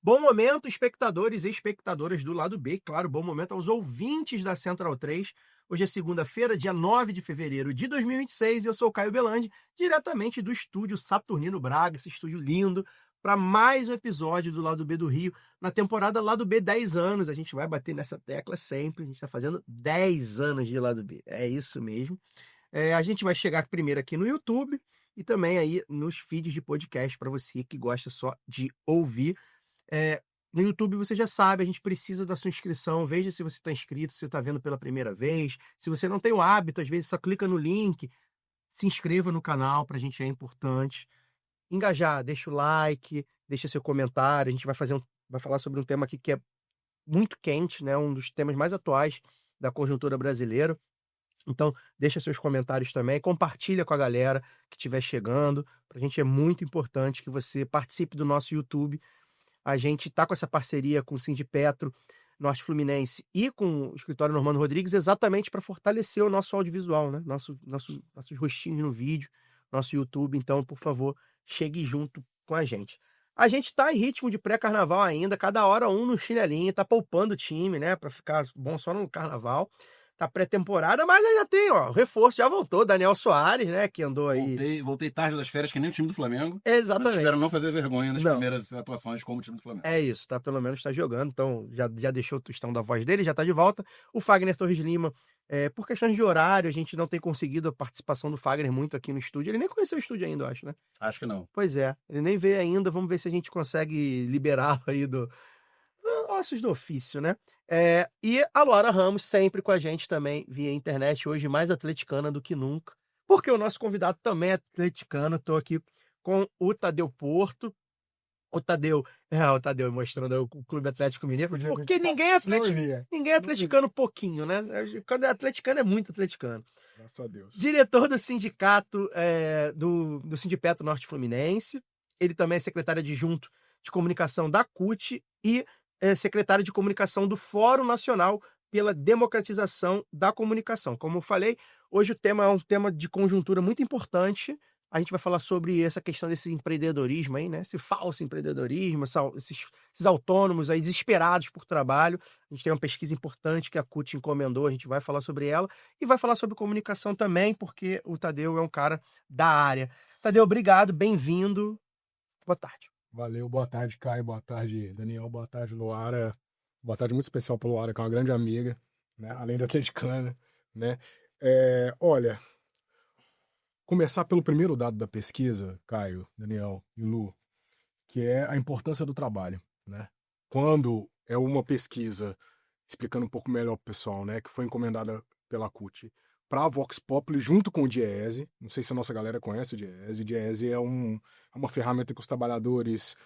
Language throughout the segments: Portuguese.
Bom momento, espectadores e espectadoras do lado B. Claro, bom momento aos ouvintes da Central 3. Hoje é segunda-feira, dia 9 de fevereiro de 2026, e eu sou o Caio Belandi, diretamente do estúdio Saturnino Braga, esse estúdio lindo, para mais um episódio do Lado B do Rio, na temporada Lado B 10 anos. A gente vai bater nessa tecla sempre, a gente está fazendo 10 anos de Lado B, é isso mesmo. A gente vai chegar primeiro aqui no YouTube e também aí nos feeds de podcast para você que gosta só de ouvir. No YouTube você já sabe, a gente precisa da sua inscrição. Veja se você está inscrito, se você está vendo pela primeira vez. Se você não tem o hábito, às vezes só clica no link, se inscreva no canal, para a gente é importante. Engajar, deixa o like, deixa seu comentário. A gente vai falar sobre um tema aqui que é muito quente, né? Um dos temas mais atuais da conjuntura brasileira. Então, deixa seus comentários também, compartilha com a galera que estiver chegando. Para a gente é muito importante que você participe do nosso YouTube. A gente está com essa parceria com o Sindipetro, Norte Fluminense e com o escritório Normando Rodrigues exatamente para fortalecer o nosso audiovisual, né? Nossos rostinhos no vídeo, nosso YouTube. Então, por favor, chegue junto com a gente. A gente está em ritmo de pré-carnaval ainda, cada hora um no chinelinho, tá poupando o time, né? Para ficar bom só no carnaval. Tá pré-temporada, mas aí já tem, ó, o reforço já voltou, Daniel Soares, né? Que andou aí. Voltei tarde das férias, que nem o time do Flamengo. Mas Exatamente. espero não fazer vergonha nas Não. primeiras atuações como o time do Flamengo. É isso, tá? Pelo menos tá jogando, então já deixou o tostão da voz dele, já tá de volta. O Fagner Torres Lima, por questões de horário, a gente não tem conseguido a participação do Fagner muito aqui no estúdio. Ele nem conheceu o estúdio ainda, eu acho, né? Acho que não. Pois é, ele nem veio ainda. Vamos ver se a gente consegue liberá-lo aí do ossos do ofício, né? E a Laura Ramos sempre com a gente também via internet, hoje mais atleticana do que nunca, porque o nosso convidado também é atleticano. Tô aqui com o Tadeu Porto. O Tadeu mostrando o Clube Atlético Mineiro, porque ninguém é atleticano pouquinho, né? Quando é atleticano, é muito atleticano. Graças a Deus. Diretor do sindicato do Sindipetro Norte Fluminense. Ele também é secretário adjunto de comunicação da CUT e secretário de comunicação do Fórum Nacional pela Democratização da Comunicação. Como eu falei, hoje o tema é um tema de conjuntura muito importante. A gente vai falar sobre essa questão desse empreendedorismo aí, né? Esse falso empreendedorismo, esses autônomos aí desesperados por trabalho. A gente tem uma pesquisa importante que a CUT encomendou, a gente vai falar sobre ela e vai falar sobre comunicação também, porque o Tadeu é um cara da área. Tadeu, obrigado, bem-vindo. Boa tarde. Valeu, boa tarde, Caio, boa tarde, Daniel, boa tarde, Luara. Boa tarde muito especial para Luara, que é uma grande amiga, né? Além da atleticana, né? Olha, começar pelo primeiro dado da pesquisa, Caio, Daniel e Lu, que é a importância do trabalho, né? Quando é uma pesquisa, explicando um pouco melhor para o pessoal, né, que foi encomendada pela CUT para a Vox Populi junto com o Diese. Não sei se a nossa galera conhece o Diese. O Diese é uma ferramenta que os trabalhadores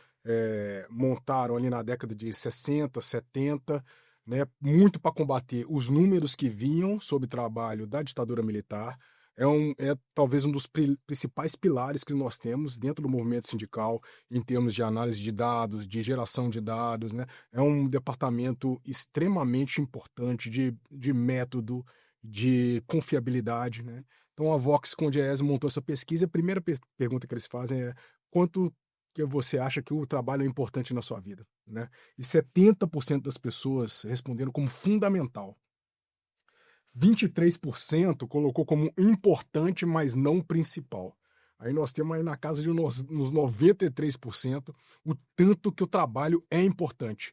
montaram ali na década de 60, 70, né, muito para combater os números que vinham sobre trabalho da ditadura militar. É talvez um dos principais pilares que nós temos dentro do movimento sindical em termos de análise de dados, de geração de dados, né? É um departamento extremamente importante de método, de confiabilidade, né? Então a Vox com o Diese montou essa pesquisa. A primeira pergunta que eles fazem é: quanto que você acha que o trabalho é importante na sua vida, né? E 70% das pessoas responderam como fundamental. 23% colocou como importante, mas não principal. Aí nós temos aí na casa de uns 93% o tanto que o trabalho é importante.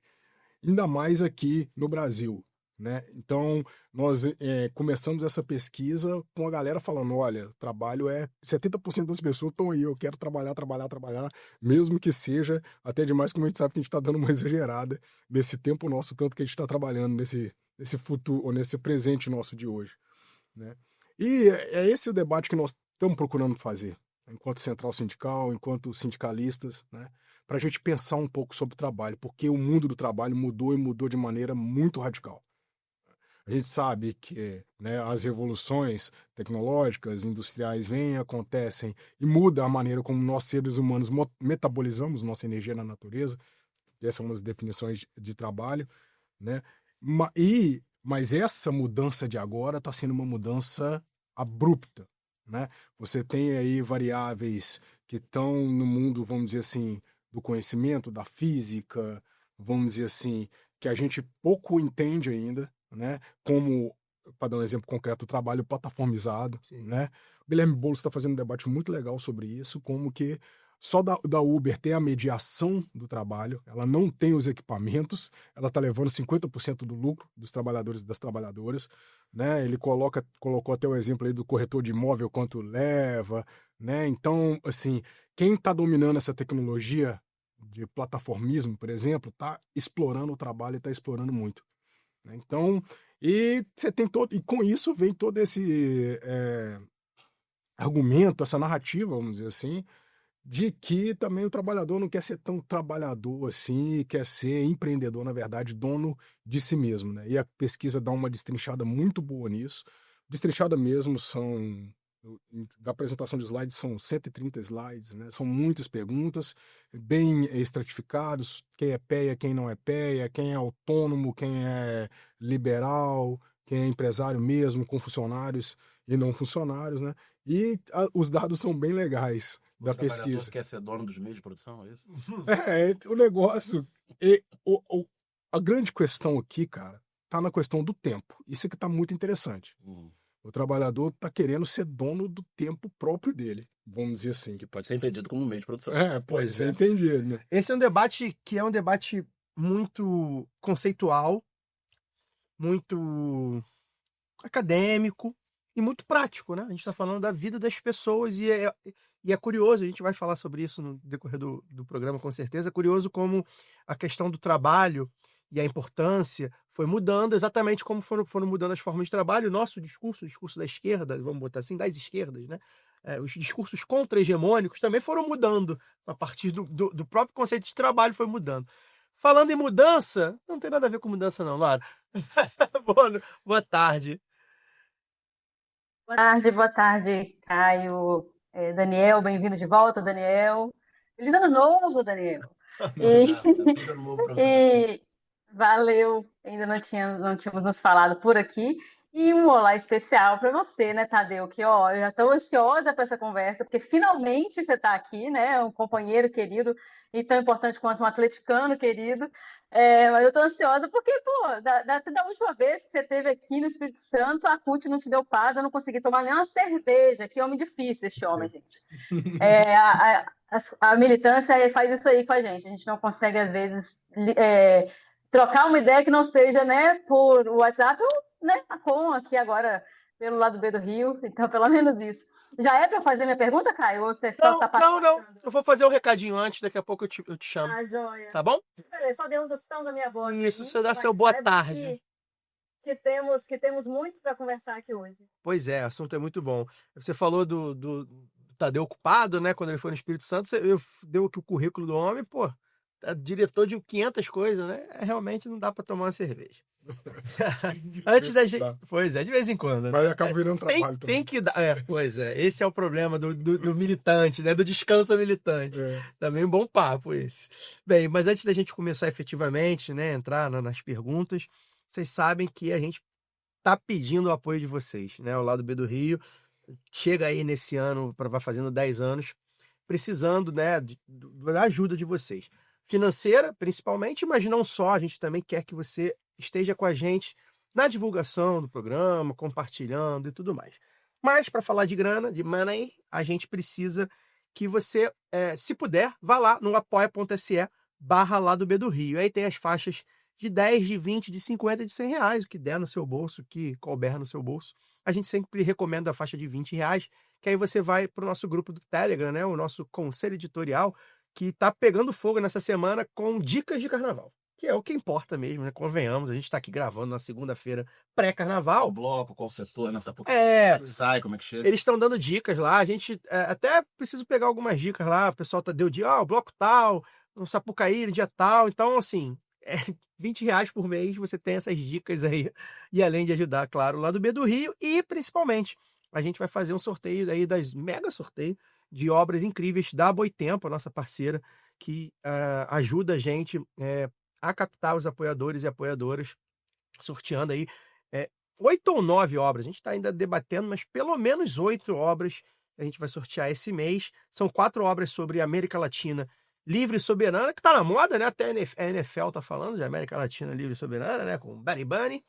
Ainda mais aqui no Brasil, né? Então, nós começamos essa pesquisa com a galera falando: olha, trabalho 70% das pessoas estão aí, eu quero trabalhar, mesmo que seja até demais, como a gente sabe que a gente está dando uma exagerada nesse tempo nosso, tanto que a gente está trabalhando nesse futuro, ou nesse presente nosso de hoje, né? E é esse o debate que nós estamos procurando fazer, enquanto central sindical, enquanto sindicalistas, né? Para a gente pensar um pouco sobre o trabalho, porque o mundo do trabalho mudou e mudou de maneira muito radical. A gente sabe que, né, as revoluções tecnológicas, industriais vêm, acontecem e muda a maneira como nós seres humanos metabolizamos nossa energia na natureza. Essas são as definições de trabalho, né? Mas essa mudança de agora está sendo uma mudança abrupta, né? Você tem aí variáveis que estão no mundo, vamos dizer assim, do conhecimento, da física, vamos dizer assim, que a gente pouco entende ainda, né? Como, para dar um exemplo concreto, o trabalho plataformizado, né? O Guilherme Boulos está fazendo um debate muito legal sobre isso, como que só da Uber tem a mediação do trabalho, ela não tem os equipamentos, ela está levando 50% do lucro dos trabalhadores e das trabalhadoras, né? Ele colocou até o exemplo aí do corretor de imóvel, quanto leva, né? Então, assim, quem está dominando essa tecnologia de plataformismo, por exemplo, está explorando o trabalho e está explorando muito, né? Então, e você tem todo, e com isso vem todo esse argumento, essa narrativa, vamos dizer assim, de que também o trabalhador não quer ser tão trabalhador assim, quer ser empreendedor, na verdade, dono de si mesmo, né? E a pesquisa dá uma destrinchada muito boa nisso. Destrinchada mesmo da apresentação de slides, são 130 slides, né? São muitas perguntas, bem estratificados, quem é PEA, quem não é PEA, quem é autônomo, quem é liberal, quem é empresário mesmo, com funcionários e não funcionários, né? E os dados são bem legais da pesquisa. Quer ser dono dos meios de produção, é isso? O negócio. A grande questão aqui, cara, tá na questão do tempo. Isso aqui tá muito interessante. O trabalhador tá querendo ser dono do tempo próprio dele, vamos dizer assim. Que pode ser entendido como meio de produção. Pode ser entendido, né? Esse é um debate que é um debate muito conceitual, muito acadêmico e muito prático, né? A gente está falando da vida das pessoas e é curioso, a gente vai falar sobre isso no decorrer do programa, com certeza. É curioso como a questão do trabalho e a importância foi mudando exatamente como foram mudando as formas de trabalho. O nosso discurso, o discurso da esquerda, vamos botar assim, das esquerdas, né? Os discursos contra-hegemônicos também foram mudando a partir do próprio conceito de trabalho, foi mudando. Falando em mudança, não tem nada a ver com mudança não, Lara. Boa tarde. Boa tarde, Caio. Daniel, bem-vindo de volta, Daniel. Feliz ano novo, Daniel. Valeu, ainda não tínhamos nos falado por aqui. E um olá especial para você, né, Tadeu? Que, eu já estou ansiosa para essa conversa, porque finalmente você está aqui, né? Um companheiro querido e tão importante quanto um atleticano querido. Mas eu estou ansiosa porque, da última vez que você esteve aqui no Espírito Santo, a CUT não te deu paz, eu não consegui tomar nem uma cerveja. Que homem difícil esse homem, gente. A militância faz isso aí com a gente não consegue, às vezes, trocar uma ideia que não seja, né, por WhatsApp ou, né, aqui agora pelo lado B do Rio, então pelo menos isso. Já é para fazer minha pergunta, Caio? Ou você só está passando? Não. Eu vou fazer um recadinho antes, daqui a pouco eu te chamo. Joia. Tá bom? Só deu um tostão da minha voz. Isso, você dá seu boa tarde. Que temos muito para conversar aqui hoje. Pois é, o assunto é muito bom. Você falou do Tadeu ocupado, né, quando ele foi no Espírito Santo, eu deu aqui o currículo do homem, diretor de 500 coisas, né? Realmente não dá para tomar uma cerveja. Antes da gente... Pois é, de vez em quando. Mas acaba virando trabalho também. Tem que dar... pois é, esse é o problema do militante, né? Do descanso militante. Também um bom papo esse. Bem, mas antes da gente começar efetivamente, né, entrar nas perguntas, vocês sabem que a gente tá pedindo o apoio de vocês, né? O Lado B do Rio chega aí nesse ano, vai fazendo 10 anos, precisando, né, da ajuda de vocês. Financeira, principalmente, mas não só, a gente também quer que você esteja com a gente na divulgação do programa, compartilhando e tudo mais. Mas, para falar de grana, de money, a gente precisa que você, se puder, vá lá no apoia.se/Lado B do Rio. Aí tem as faixas de 10, de 20, de 50 e de 100 reais, o que der no seu bolso, o que couber no seu bolso. A gente sempre recomenda a faixa de 20 reais, que aí você vai para o nosso grupo do Telegram, né, o nosso conselho editorial, que está pegando fogo nessa semana com dicas de carnaval, que é o que importa mesmo, né? Convenhamos, a gente está aqui gravando na segunda-feira pré-carnaval. O bloco, qual setor, nessa pouco sai, como é que chega. Eles estão dando dicas lá, a gente até preciso pegar algumas dicas lá, o pessoal deu dia, o bloco tal, no Sapucaí, no dia tal, então assim, 20 reais por mês você tem essas dicas aí, e além de ajudar, claro, o Lado B do Rio, e principalmente a gente vai fazer um sorteio aí mega sorteio de obras incríveis da Boitempo, a nossa parceira, que ajuda a gente a captar os apoiadores e apoiadoras, sorteando aí 8 ou 9 obras. A gente está ainda debatendo, mas pelo menos 8 obras a gente vai sortear esse mês. São 4 obras sobre América Latina livre e soberana, que tá na moda, né? Até a NFL tá falando de América Latina livre e soberana, né? Com Barry Bunny.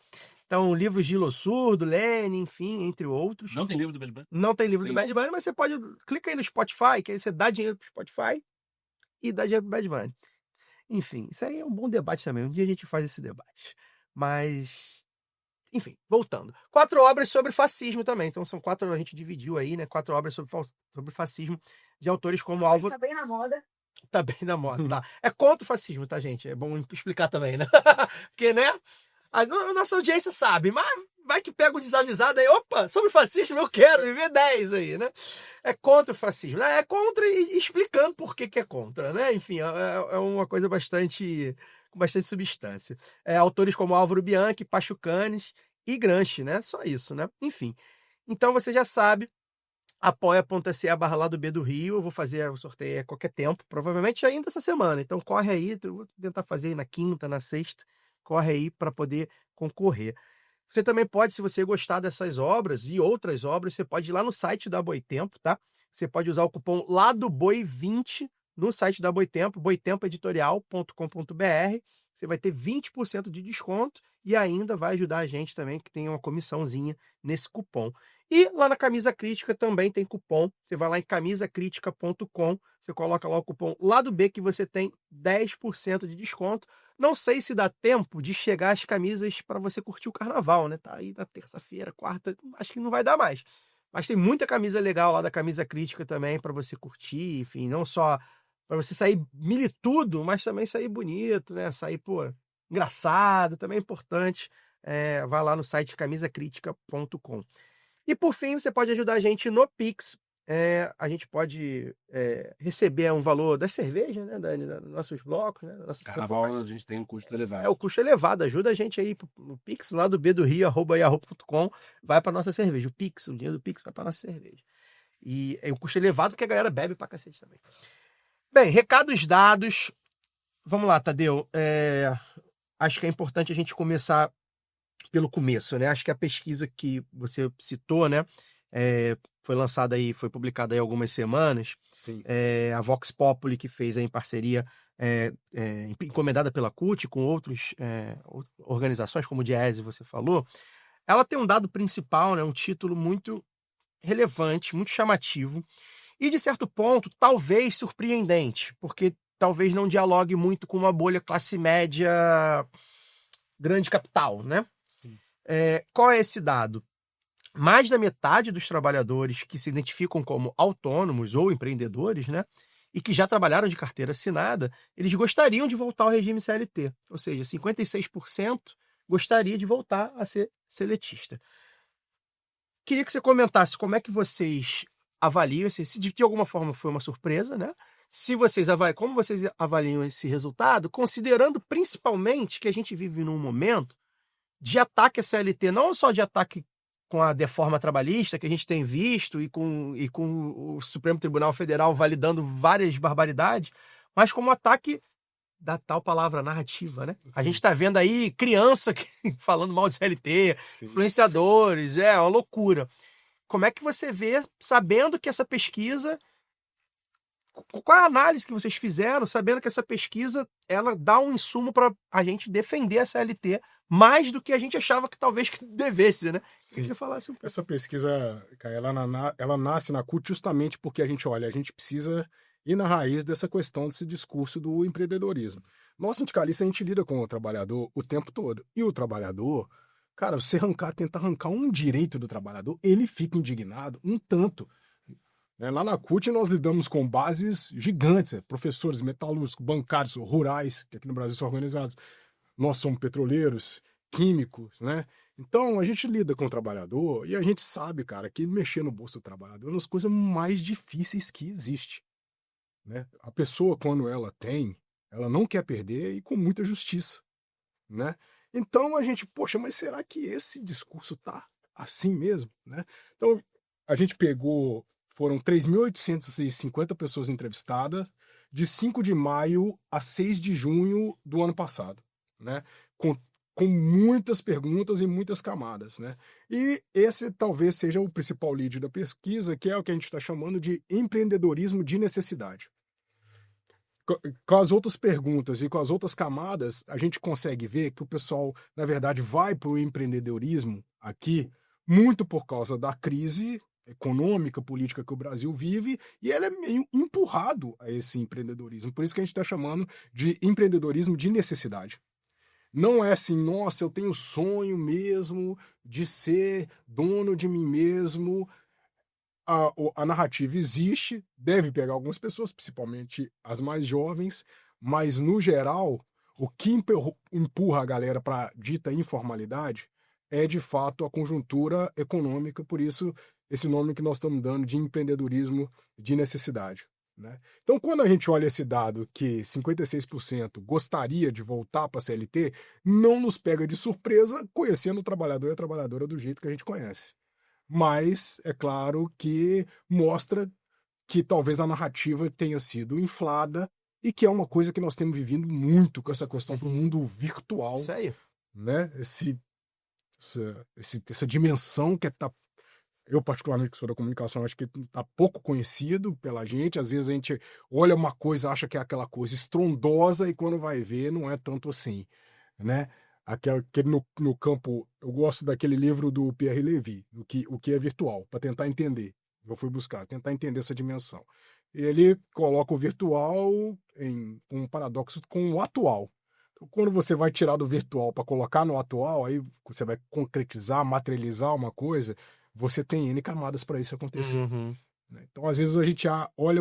Então, livros de Hilo Surdo, Lenin, enfim, entre outros. Não tem livro do Bad Bunny? Não tem livro do Tem Bad Bunny, mas você pode... Clica aí no Spotify, que aí você dá dinheiro pro Spotify e dá dinheiro pro Bad Bunny. Enfim, isso aí é um bom debate também. Um dia a gente faz esse debate. Mas... Enfim, voltando. 4 obras sobre fascismo também. Então, são 4... A gente dividiu aí, né? 4 obras sobre fascismo de autores como Álvaro... Tá bem na moda. Tá bem na moda, tá? É contra o fascismo, tá, gente? É bom explicar também, né? Porque, né? A nossa audiência sabe, mas vai que pega o desavisado aí, opa, sobre fascismo eu quero viver 10 aí, né? É contra o fascismo, né? É contra e explicando por que é contra, né? Enfim, é uma coisa com bastante substância. Autores como Álvaro Bianchi, Pachucanes e Gramsci, né? Só isso, né? Enfim. Então você já sabe, apoia.se/Lado B do Rio. Eu vou fazer o sorteio a qualquer tempo, provavelmente ainda essa semana. Então corre aí, eu vou tentar fazer aí na quinta, na sexta. Corre aí para poder concorrer. Você também pode, se você gostar dessas obras e outras obras, você pode ir lá no site da Boitempo, tá? Você pode usar o cupom LADOBOI20 no site da Boitempo, boitempoeditorial.com.br. Você vai ter 20% de desconto e ainda vai ajudar a gente também, que tem uma comissãozinha nesse cupom. E lá na Camisa Crítica também tem cupom. Você vai lá em camisacritica.com, você coloca lá o cupom Lado B que você tem 10% de desconto. Não sei se dá tempo de chegar as camisas para você curtir o carnaval, né? Tá aí na terça-feira, quarta, acho que não vai dar mais. Mas tem muita camisa legal lá da Camisa Crítica também para você curtir, enfim, não só para você sair militudo, mas também sair bonito, né? Sair, pô, engraçado, também é importante. Vai lá no site camisacritica.com. E por fim, você pode ajudar a gente no Pix. A gente pode receber um valor da cerveja, né, Dani, dos nossos blocos, né? Carnaval a gente tem um custo elevado. O custo elevado. Ajuda a gente aí no Pix, lá do bdorio@yahoo.com, vai para nossa cerveja. O Pix, o dinheiro do Pix vai para nossa cerveja. E é um custo elevado porque a galera bebe pra cacete também. Bem, recados dados. Vamos lá, Tadeu. Acho que é importante a gente começar pelo começo, né? Acho que a pesquisa que você citou, né? Foi lançada aí, foi publicada aí há algumas semanas. Sim. A Vox Populi, que fez aí em parceria, encomendada pela CUT, com outras organizações, como o Diese, você falou. Ela tem um dado principal, né? Um título muito relevante, muito chamativo. E, de certo ponto, talvez surpreendente, porque talvez não dialogue muito com uma bolha classe média grande capital, né? Qual é esse dado? Mais da metade dos trabalhadores que se identificam como autônomos ou empreendedores, né, e que já trabalharam de carteira assinada, eles gostariam de voltar ao regime CLT. Ou seja, 56% gostaria de voltar a ser seletista. Queria que você comentasse como é que vocês avaliam, se de alguma forma foi uma surpresa, né? Como vocês avaliam esse resultado, considerando principalmente que a gente vive num momento de ataque à CLT, não só de ataque com a reforma trabalhista que a gente tem visto e com o Supremo Tribunal Federal validando várias barbaridades, mas como ataque da tal palavra narrativa, né? Sim. A gente está vendo aí criança falando mal de CLT, sim, influenciadores, é uma loucura. Como é que você vê, sabendo que essa pesquisa... Qual é a análise que vocês fizeram, sabendo que essa pesquisa ela dá um insumo para a gente defender a CLT mais do que a gente achava que talvez que devesse, né? Queria que você falasse um pouco. Essa pesquisa, ela nasce na CUT justamente porque a gente precisa ir na raiz dessa questão, desse discurso do empreendedorismo. Nós, sindicalistas, a gente lida com o trabalhador o tempo todo. E o trabalhador, cara, você tentar arrancar um direito do trabalhador, ele fica indignado um tanto. Lá na CUT nós lidamos com bases gigantes, professores metalúrgicos, bancários, rurais, que aqui no Brasil são organizados. Nós somos petroleiros, químicos, né? Então a gente lida com o trabalhador e a gente sabe, cara, que mexer no bolso do trabalhador é uma das coisas mais difíceis que existe, né? A pessoa, quando ela tem, ela não quer perder e com muita justiça, né? Então a gente, poxa, mas será que esse discurso tá assim mesmo, né? Então a gente foram 3.850 pessoas entrevistadas de 5 de maio a 6 de junho do ano passado, né? Com muitas perguntas e muitas camadas, né? E esse talvez seja o principal lead da pesquisa, que é o que a gente está chamando de empreendedorismo de necessidade. com as outras perguntas e com as outras camadas, a gente consegue ver que o pessoal, na verdade, vai para o empreendedorismo aqui muito por causa da crise econômica, política que o Brasil vive, e ele é meio empurrado a esse empreendedorismo. Por isso que a gente está chamando de empreendedorismo de necessidade. Não é assim, nossa, eu tenho sonho mesmo de ser dono de mim mesmo. A narrativa existe, deve pegar algumas pessoas, principalmente as mais jovens, mas, no geral, o que empurra a galera para dita informalidade é, de fato, a conjuntura econômica, por isso esse nome que nós estamos dando de empreendedorismo de necessidade. Né? Então, quando a gente olha esse dado que 56% gostaria de voltar para a CLT, não nos pega de surpresa conhecendo o trabalhador e a trabalhadora do jeito que a gente conhece. Mas é claro que mostra que talvez a narrativa tenha sido inflada e que é uma coisa que nós temos vivido muito com essa questão do mundo virtual. Isso aí. Né? Essa dimensão que tá. Eu, particularmente, que sou da comunicação, acho que está pouco conhecido pela gente. Às vezes a gente olha uma coisa, acha que é aquela coisa estrondosa e quando vai ver não é tanto assim, né? Aquele no campo, eu gosto daquele livro do Pierre Levy, o que é virtual, para tentar entender. Eu fui buscar, tentar entender essa dimensão. Ele coloca o virtual em um paradoxo com o atual. Então, quando você vai tirar do virtual para colocar no atual, aí você vai concretizar, materializar uma coisa, você tem N camadas para isso acontecer. Uhum. Então, às vezes, a gente olha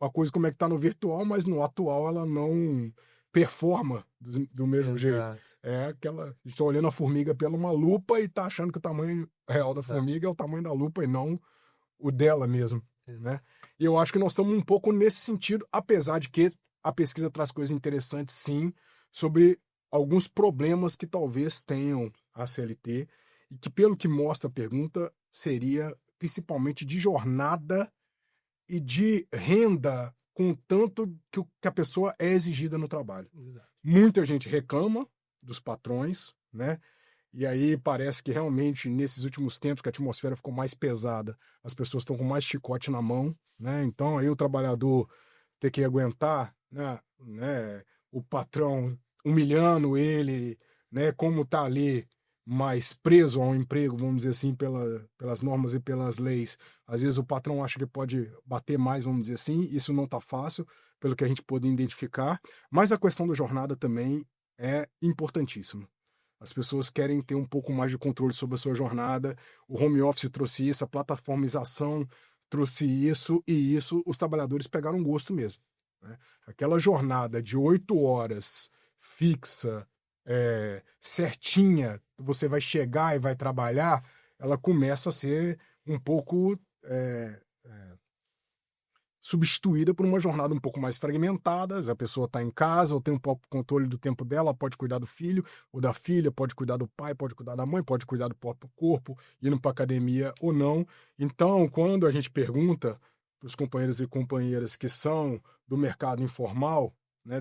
a coisa como é que está no virtual, mas no atual ela não performa do mesmo jeito. É aquela. A gente está olhando a formiga pela uma lupa e está achando que o tamanho real da formiga é o tamanho da lupa e não o dela mesmo. Né? E eu acho que nós estamos um pouco nesse sentido, apesar de que a pesquisa traz coisas interessantes, sim, sobre alguns problemas que talvez tenham a CLT e que, pelo que mostra a pergunta, seria principalmente de jornada e de renda com tanto que a pessoa é exigida no trabalho. Exato. Muita gente reclama dos patrões, né? E aí parece que realmente nesses últimos tempos que a atmosfera ficou mais pesada, as pessoas estão com mais chicote na mão, né? Então aí o trabalhador ter que aguentar, né? O patrão humilhando ele, né? Como tá ali mais preso ao emprego, vamos dizer assim, pelas normas e pelas leis. Às vezes o patrão acha que pode bater mais, vamos dizer assim, isso não está fácil, pelo que a gente pôde identificar, mas a questão da jornada também é importantíssima. As pessoas querem ter um pouco mais de controle sobre a sua jornada, o home office trouxe isso, a plataformização trouxe isso, e isso os trabalhadores pegaram gosto mesmo. Né? Aquela jornada de 8 horas fixa, certinha, você vai chegar e vai trabalhar, ela começa a ser um pouco substituída por uma jornada um pouco mais fragmentada. A pessoa está em casa, ou tem um pouco controle do tempo dela, pode cuidar do filho ou da filha, pode cuidar do pai, pode cuidar da mãe, pode cuidar do próprio corpo, indo para academia ou não. Então, quando a gente pergunta para os companheiros e companheiras que são do mercado informal, né,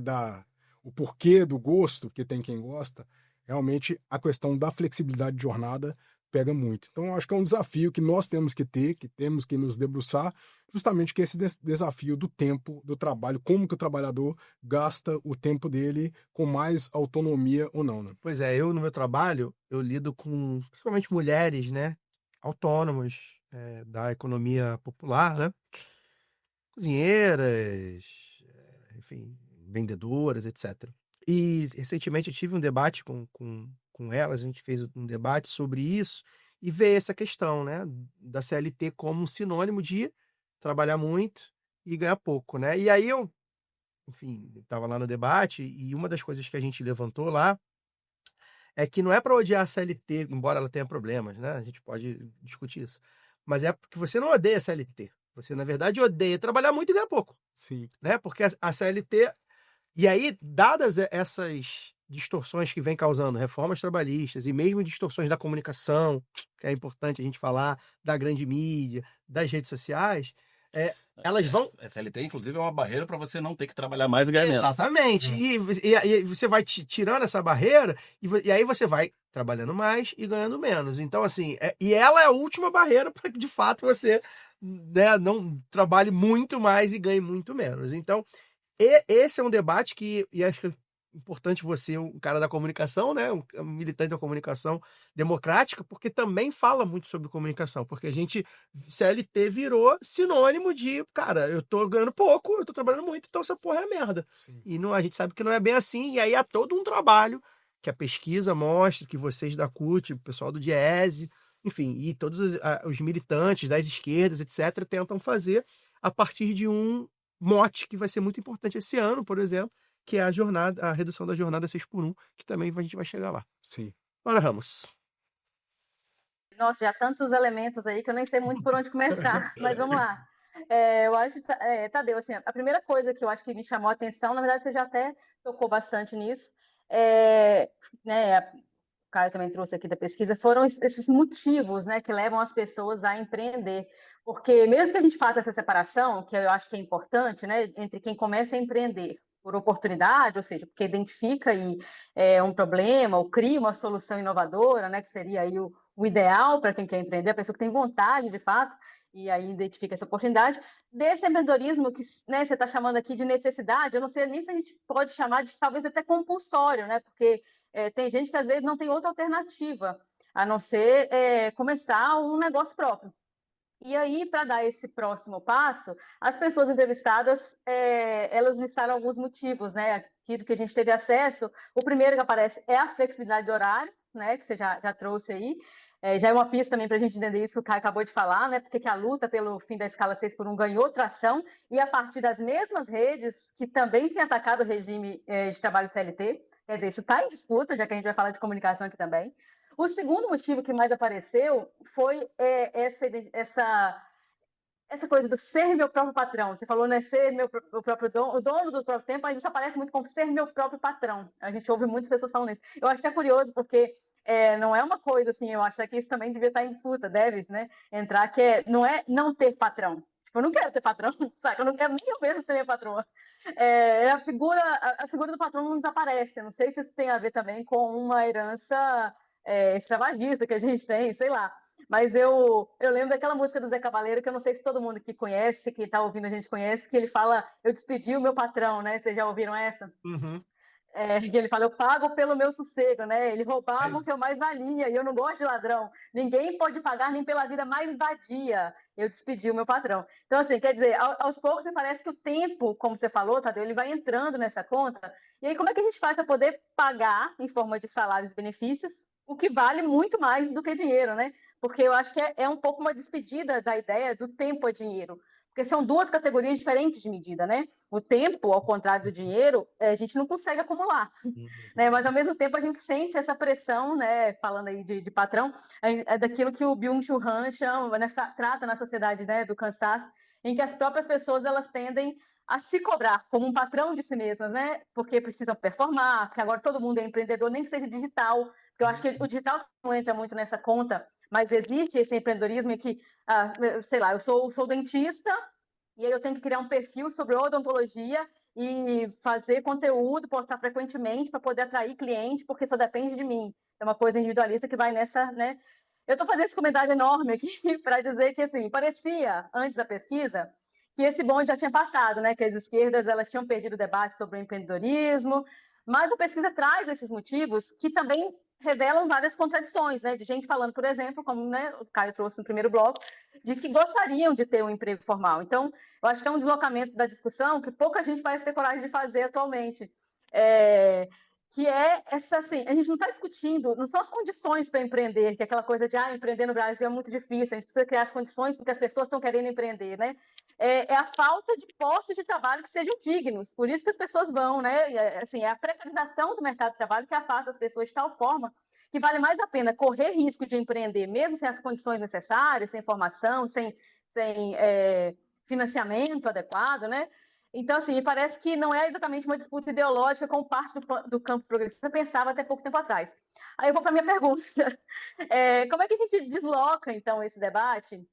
o porquê do gosto, que tem quem gosta, realmente a questão da flexibilidade de jornada pega muito. Então, acho que é um desafio que nós temos que ter, que temos que nos debruçar, justamente que esse desafio do tempo, do trabalho, como que o trabalhador gasta o tempo dele com mais autonomia ou não. Né? Pois é, eu no meu trabalho, eu lido com principalmente mulheres, né, autônomas, da economia popular, né, cozinheiras, enfim, vendedoras, etc. E recentemente eu tive um debate com elas, a gente fez um debate sobre isso e veio essa questão, né, da CLT como um sinônimo de trabalhar muito e ganhar pouco, né? E aí eu, enfim, estava lá no debate e uma das coisas que a gente levantou lá é que não é para odiar a CLT, embora ela tenha problemas, né? A gente pode discutir isso. Mas é porque você não odeia a CLT. Você, na verdade, odeia trabalhar muito e ganhar pouco. Sim. Né? Porque a CLT... E aí, dadas essas distorções que vem causando reformas trabalhistas e mesmo distorções da comunicação, que é importante a gente falar, da grande mídia, das redes sociais, elas vão... A CLT, inclusive, é uma barreira para você não ter que trabalhar mais e ganhar menos. Exatamente. E você vai tirando essa barreira e aí você vai trabalhando mais e ganhando menos. Então, assim, e ela é a última barreira para que, de fato, você, né, não trabalhe muito mais e ganhe muito menos. Então, esse é um debate e acho que é importante você, um cara da comunicação, né, um militante da comunicação democrática, porque também fala muito sobre comunicação, porque a gente, CLT virou sinônimo de, cara, eu tô ganhando pouco, eu tô trabalhando muito, então essa porra é merda. Sim. E não, a gente sabe que não é bem assim, e aí há todo um trabalho que a pesquisa mostra, que vocês da CUT, o pessoal do Diese, enfim, e todos os militantes das esquerdas, etc., tentam fazer a partir de um mote que vai ser muito importante esse ano, por exemplo, que é a redução da jornada 6x1, que também a gente vai chegar lá. Sim. Bora, Ramos. Nossa, já tantos elementos aí que eu nem sei muito por onde começar, mas vamos lá. Eu acho, Tadeu, assim, a primeira coisa que eu acho que me chamou a atenção, na verdade você já até tocou bastante nisso, né, o Caio também trouxe aqui da pesquisa, foram esses motivos, né, que levam as pessoas a empreender. Porque mesmo que a gente faça essa separação, que eu acho que é importante, né, entre quem começa a empreender por oportunidade, ou seja, porque identifica aí um problema, ou cria uma solução inovadora, né, que seria aí o ideal para quem quer empreender, a pessoa que tem vontade, de fato, e aí identifica essa oportunidade, desse empreendedorismo que, né, você está chamando aqui de necessidade, eu não sei nem se a gente pode chamar de talvez até compulsório, né, porque tem gente que às vezes não tem outra alternativa a não ser começar um negócio próprio. E aí, para dar esse próximo passo, as pessoas entrevistadas, elas listaram alguns motivos, né? Aquilo que a gente teve acesso. O primeiro que aparece é a flexibilidade do horário, né? Que você já trouxe aí. Já é uma pista também para a gente entender isso que o Caio acabou de falar, né? Porque que a luta pelo fim da escala 6x1 ganhou tração, e a partir das mesmas redes que também têm atacado o regime de trabalho CLT. Quer dizer, isso está em disputa, já que a gente vai falar de comunicação aqui também. O segundo motivo que mais apareceu foi essa coisa do ser meu próprio patrão. Você falou, né, ser o próprio o dono do próprio tempo, mas isso aparece muito como ser meu próprio patrão. A gente ouve muitas pessoas falando isso. Eu acho que é curioso, porque não é uma coisa assim, eu acho que isso também devia estar em disputa, deve, né, entrar, que não é não ter patrão. Tipo, eu não quero ter patrão, sabe? Eu não quero nem eu mesmo ser minha patroa. A figura do patrão não desaparece. Eu não sei se isso tem a ver também com uma herança escravagista que a gente tem, sei lá. Mas eu lembro daquela música do Zé Cabaleiro, que eu não sei se todo mundo que conhece, que está ouvindo a gente conhece, que ele fala, eu despedi o meu patrão, né? Vocês já ouviram essa? Uhum. Que ele fala, eu pago pelo meu sossego, né? Ele roubava o que eu mais valia, e eu não gosto de ladrão. Ninguém pode pagar nem pela vida mais vadia. Eu despedi o meu patrão. Então, assim, quer dizer, aos poucos me parece que o tempo, como você falou, Tadeu, ele vai entrando nessa conta. E aí, como é que a gente faz para poder pagar, em forma de salários e benefícios, o que vale muito mais do que dinheiro, né? Porque eu acho que é um pouco uma despedida da ideia do tempo é dinheiro. Porque são duas categorias diferentes de medida, né? O tempo, ao contrário do dinheiro, a gente não consegue acumular, né? Mas ao mesmo tempo a gente sente essa pressão, né? Falando aí de patrão, daquilo que o Byung-Chul Han chama, né? Trata na sociedade, né? Do cansaço, em que as próprias pessoas elas tendem a se cobrar como um patrão de si mesmas, né? Porque precisam performar, porque agora todo mundo é empreendedor, nem que seja digital, porque eu acho que o digital não entra muito nessa conta, mas existe esse empreendedorismo em que, sei lá, eu sou dentista, e aí eu tenho que criar um perfil sobre odontologia e fazer conteúdo, postar frequentemente para poder atrair cliente, porque só depende de mim. É uma coisa individualista que vai nessa, né? Eu estou fazendo esse comentário enorme aqui para dizer que, assim, parecia, antes da pesquisa, que esse bonde já tinha passado, né? Que as esquerdas elas tinham perdido o debate sobre o empreendedorismo, mas a pesquisa traz esses motivos que também revelam várias contradições, né? De gente falando, por exemplo, como, né, o Caio trouxe no primeiro bloco, de que gostariam de ter um emprego formal. Então, eu acho que é um deslocamento da discussão que pouca gente parece ter coragem de fazer atualmente. Que é essa, assim, a gente não está discutindo, não são as condições para empreender, que é aquela coisa de, empreender no Brasil é muito difícil, a gente precisa criar as condições porque as pessoas estão querendo empreender, né? É a falta de postos de trabalho que sejam dignos, por isso que as pessoas vão, né? Assim, é a precarização do mercado de trabalho que afasta as pessoas de tal forma que vale mais a pena correr risco de empreender, mesmo sem as condições necessárias, sem formação, sem financiamento adequado, né? Então, assim, me parece que não é exatamente uma disputa ideológica como parte do campo progressista eu pensava até pouco tempo atrás. Aí eu vou para a minha pergunta. Como é que a gente desloca, então, esse debate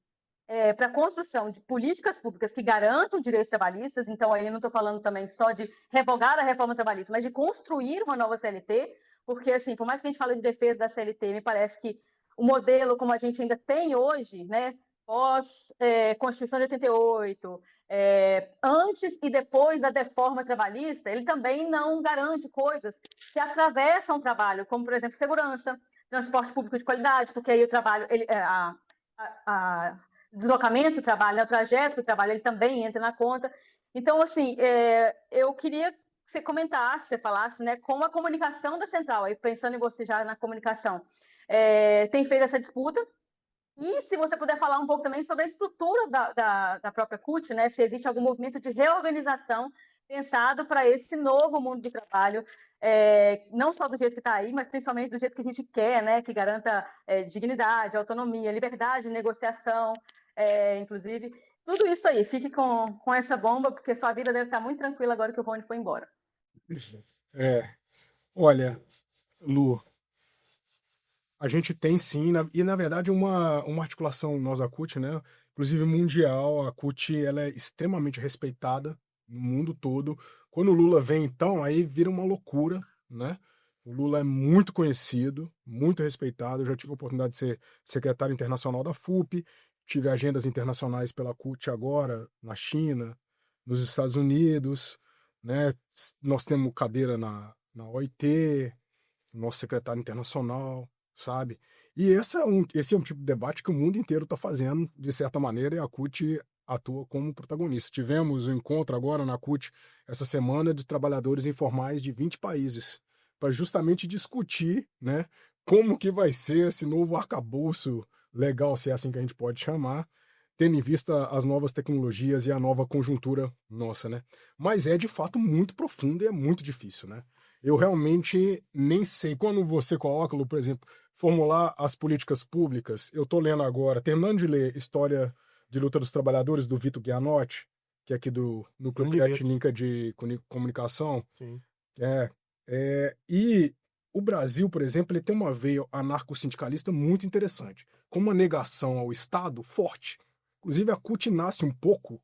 para a construção de políticas públicas que garantam direitos trabalhistas? Então, aí eu não estou falando também só de revogar a reforma trabalhista, mas de construir uma nova CLT, porque, assim, por mais que a gente fale de defesa da CLT, me parece que o modelo como a gente ainda tem hoje, né, pós-Constituição de 88, antes e depois da reforma trabalhista, ele também não garante coisas que atravessam o trabalho, como, por exemplo, segurança, transporte público de qualidade, porque aí o trabalho, deslocamento do trabalho, o trajeto do trabalho, ele também entra na conta. Então, assim, eu queria que você comentasse, você falasse, né, como a comunicação da central, aí pensando em você já na comunicação, tem feito essa disputa. E se você puder falar um pouco também sobre a estrutura da própria CUT, né? Se existe algum movimento de reorganização pensado para esse novo mundo do trabalho, não só do jeito que está aí, mas principalmente do jeito que a gente quer, né? Que garanta dignidade, autonomia, liberdade de negociação, inclusive. Tudo isso aí, fique com essa bomba, porque sua vida deve estar muito tranquila agora que o Rony foi embora. Olha, Lu, a gente tem sim, e na verdade uma articulação nós, a CUT, né? Inclusive mundial, a CUT ela é extremamente respeitada no mundo todo. Quando o Lula vem, então, aí vira uma loucura, né? O Lula é muito conhecido, muito respeitado. Eu já tive a oportunidade de ser secretário internacional da FUP, tive agendas internacionais pela CUT agora, na China, nos Estados Unidos, né? Nós temos cadeira na OIT, nosso secretário internacional, sabe? E esse é um tipo de debate que o mundo inteiro está fazendo, de certa maneira, e a CUT atua como protagonista. Tivemos um encontro agora na CUT, essa semana, de trabalhadores informais de 20 países, para justamente discutir, né, como que vai ser esse novo arcabouço legal, se é assim que a gente pode chamar, tendo em vista as novas tecnologias e a nova conjuntura nossa, né? Mas é, de fato, muito profundo e é muito difícil, né? Eu realmente nem sei. Quando você coloca, por exemplo, formular as políticas públicas, eu estou lendo agora, terminando de ler História de Luta dos Trabalhadores, do Vitor Gianotti, que é aqui do Núcleo Linca de Comunicação. Sim. E o Brasil, por exemplo, ele tem uma veia anarco-sindicalista muito interessante, com uma negação ao Estado forte. Inclusive, a CUT nasce um pouco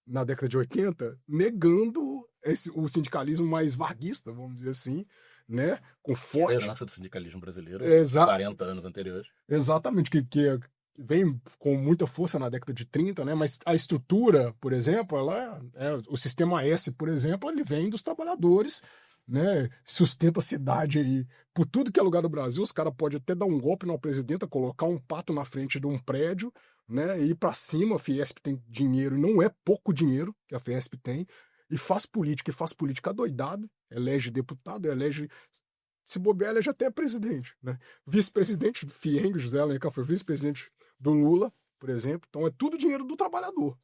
na década de 80, negando o sindicalismo mais varguista, vamos dizer assim, né? Com forte... A herança do sindicalismo brasileiro, 40 anos anteriores. Exatamente, que vem com muita força na década de 30, né? Mas a estrutura, por exemplo, o sistema S, por exemplo, ele vem dos trabalhadores, né? Sustenta a cidade aí. Por tudo que é lugar do Brasil, os caras podem até dar um golpe na presidenta, colocar um pato na frente de um prédio, né? E ir pra cima. A Fiesp tem dinheiro, e não é pouco dinheiro que a Fiesp tem, e faz política adoidado, elege deputado, elege... Se bobear, elege até presidente, né? Vice-presidente, Fiengo, José Alencar foi vice-presidente do Lula, por exemplo. Então é tudo dinheiro do trabalhador.